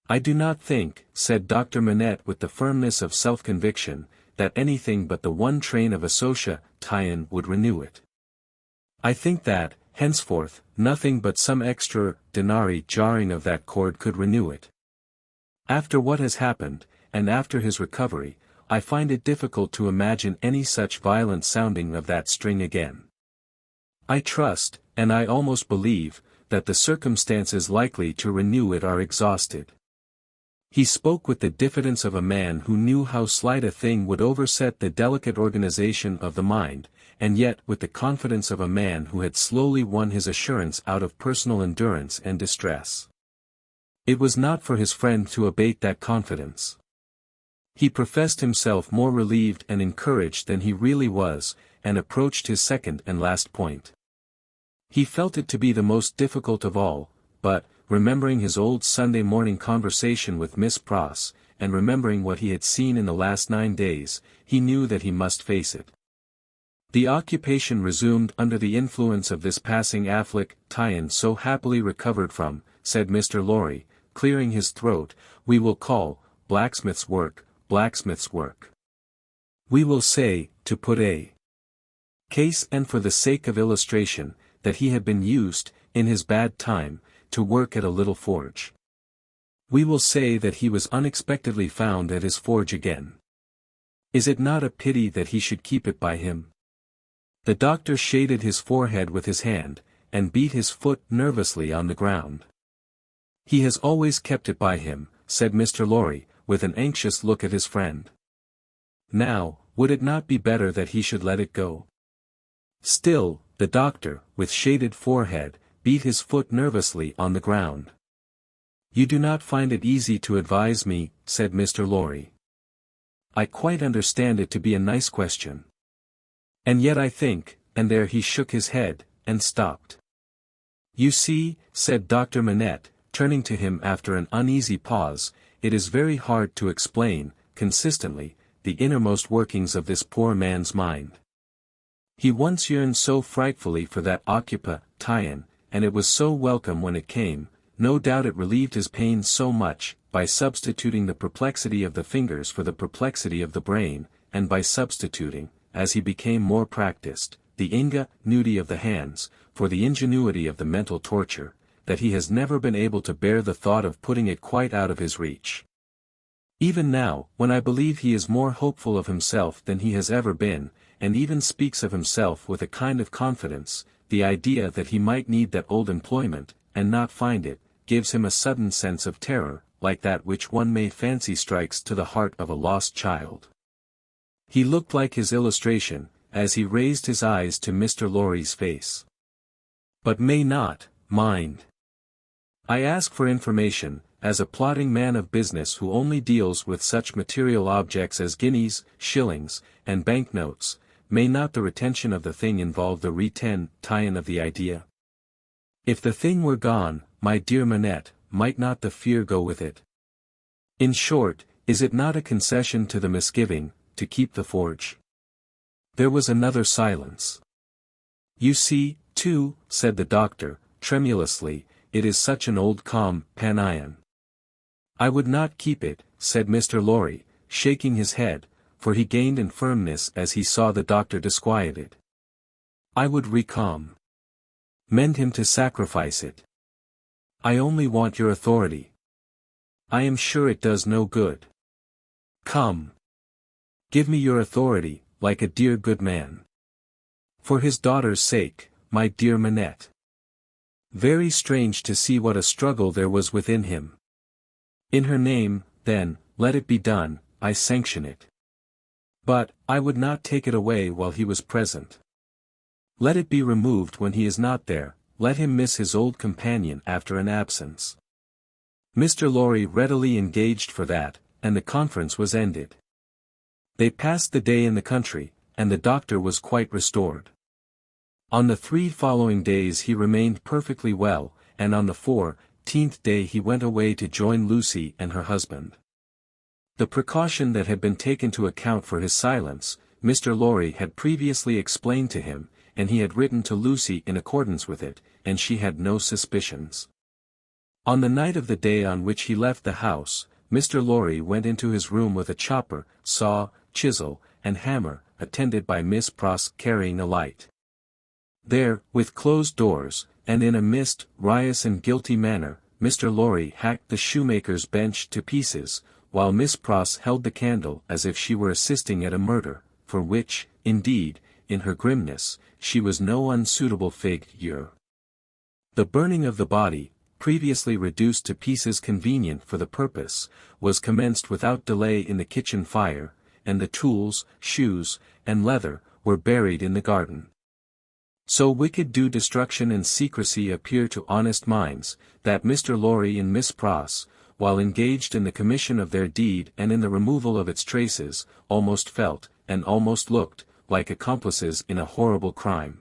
I do not think, said Dr. Manette with the firmness of self-conviction, that anything but the one train of Association would renew it. I think that, henceforth, nothing but some extraordinary jarring of that cord could renew it. After what has happened, and after his recovery, I find it difficult to imagine any such violent sounding of that string again. I trust, and I almost believe, that the circumstances likely to renew it are exhausted. He spoke with the diffidence of a man who knew how slight a thing would overset the delicate organization of the mind, and yet with the confidence of a man who had slowly won his assurance out of personal endurance and distress. It was not for his friend to abate that confidence. He professed himself more relieved and encouraged than he really was, and approached his second and last point. He felt it to be the most difficult of all, but, remembering his old Sunday morning conversation with Miss Pross, and remembering what he had seen in the last 9 days, he knew that he must face it. The occupation resumed under the influence of this passing affliction so happily recovered from, said Mr. Lorry, clearing his throat, we will call, blacksmith's work. We will say, to put a case and for the sake of illustration, that he had been used, in his bad time, to work at a little forge. We will say that he was unexpectedly found at his forge again. Is it not a pity that he should keep it by him? The doctor shaded his forehead with his hand, and beat his foot nervously on the ground. He has always kept it by him, said Mr. Lorry, with an anxious look at his friend. Now, would it not be better that he should let it go? Still, the doctor, with shaded forehead, beat his foot nervously on the ground. You do not find it easy to advise me, said Mr. Lorry. I quite understand it to be a nice question. And yet I think, and there he shook his head, and stopped. You see, said Dr. Manette, turning to him after an uneasy pause, it is very hard to explain, consistently, the innermost workings of this poor man's mind. He once yearned so frightfully for that occupation, and it was so welcome when it came, no doubt it relieved his pain so much, by substituting the perplexity of the fingers for the perplexity of the brain, and by substituting, as he became more practiced, the ingenuity of the hands, for the ingenuity of the mental torture, that he has never been able to bear the thought of putting it quite out of his reach. Even now, when I believe he is more hopeful of himself than he has ever been, and even speaks of himself with a kind of confidence, the idea that he might need that old employment, and not find it, gives him a sudden sense of terror, like that which one may fancy strikes to the heart of a lost child. He looked like his illustration, as he raised his eyes to Mr. Lorry's face. But may not, mind. I ask for information, as a plodding man of business who only deals with such material objects as guineas, shillings, and banknotes, may not the retention of the thing involve the retention of the idea? If the thing were gone, my dear Manette, might not the fear go with it? In short, is it not a concession to the misgiving, to keep the forge? There was another silence. You see, too, said the doctor, tremulously, it is such an old companion. I would not keep it, said Mr. Lorry, shaking his head, for he gained in firmness as he saw the doctor disquieted. I would recommend him to sacrifice it. I only want your authority. I am sure it does no good. Come. Give me your authority, like a dear good man. For his daughter's sake, my dear Manette. Very strange to see what a struggle there was within him. In her name, then, let it be done, I sanction it. But, I would not take it away while he was present. Let it be removed when he is not there, let him miss his old companion after an absence. Mr. Lorry readily engaged for that, and the conference was ended. They passed the day in the country, and the doctor was quite restored. On the 3 following days he remained perfectly well, and on the 14th day he went away to join Lucy and her husband. The precaution that had been taken to account for his silence, Mr. Lorry had previously explained to him, and he had written to Lucy in accordance with it, and she had no suspicions. On the night of the day on which he left the house, Mr. Lorry went into his room with a chopper, saw, chisel, and hammer, attended by Miss Pross carrying a light. There, with closed doors, and in a mysterious and guilty manner, Mr. Lorry hacked the shoemaker's bench to pieces, while Miss Pross held the candle as if she were assisting at a murder, for which, indeed, in her grimness, she was no unsuitable figure. The burning of the body, previously reduced to pieces convenient for the purpose, was commenced without delay in the kitchen fire, and the tools, shoes, and leather, were buried in the garden. So wicked do destruction and secrecy appear to honest minds, that Mr. Lorry and Miss Pross, while engaged in the commission of their deed and in the removal of its traces, almost felt, and almost looked, like accomplices in a horrible crime.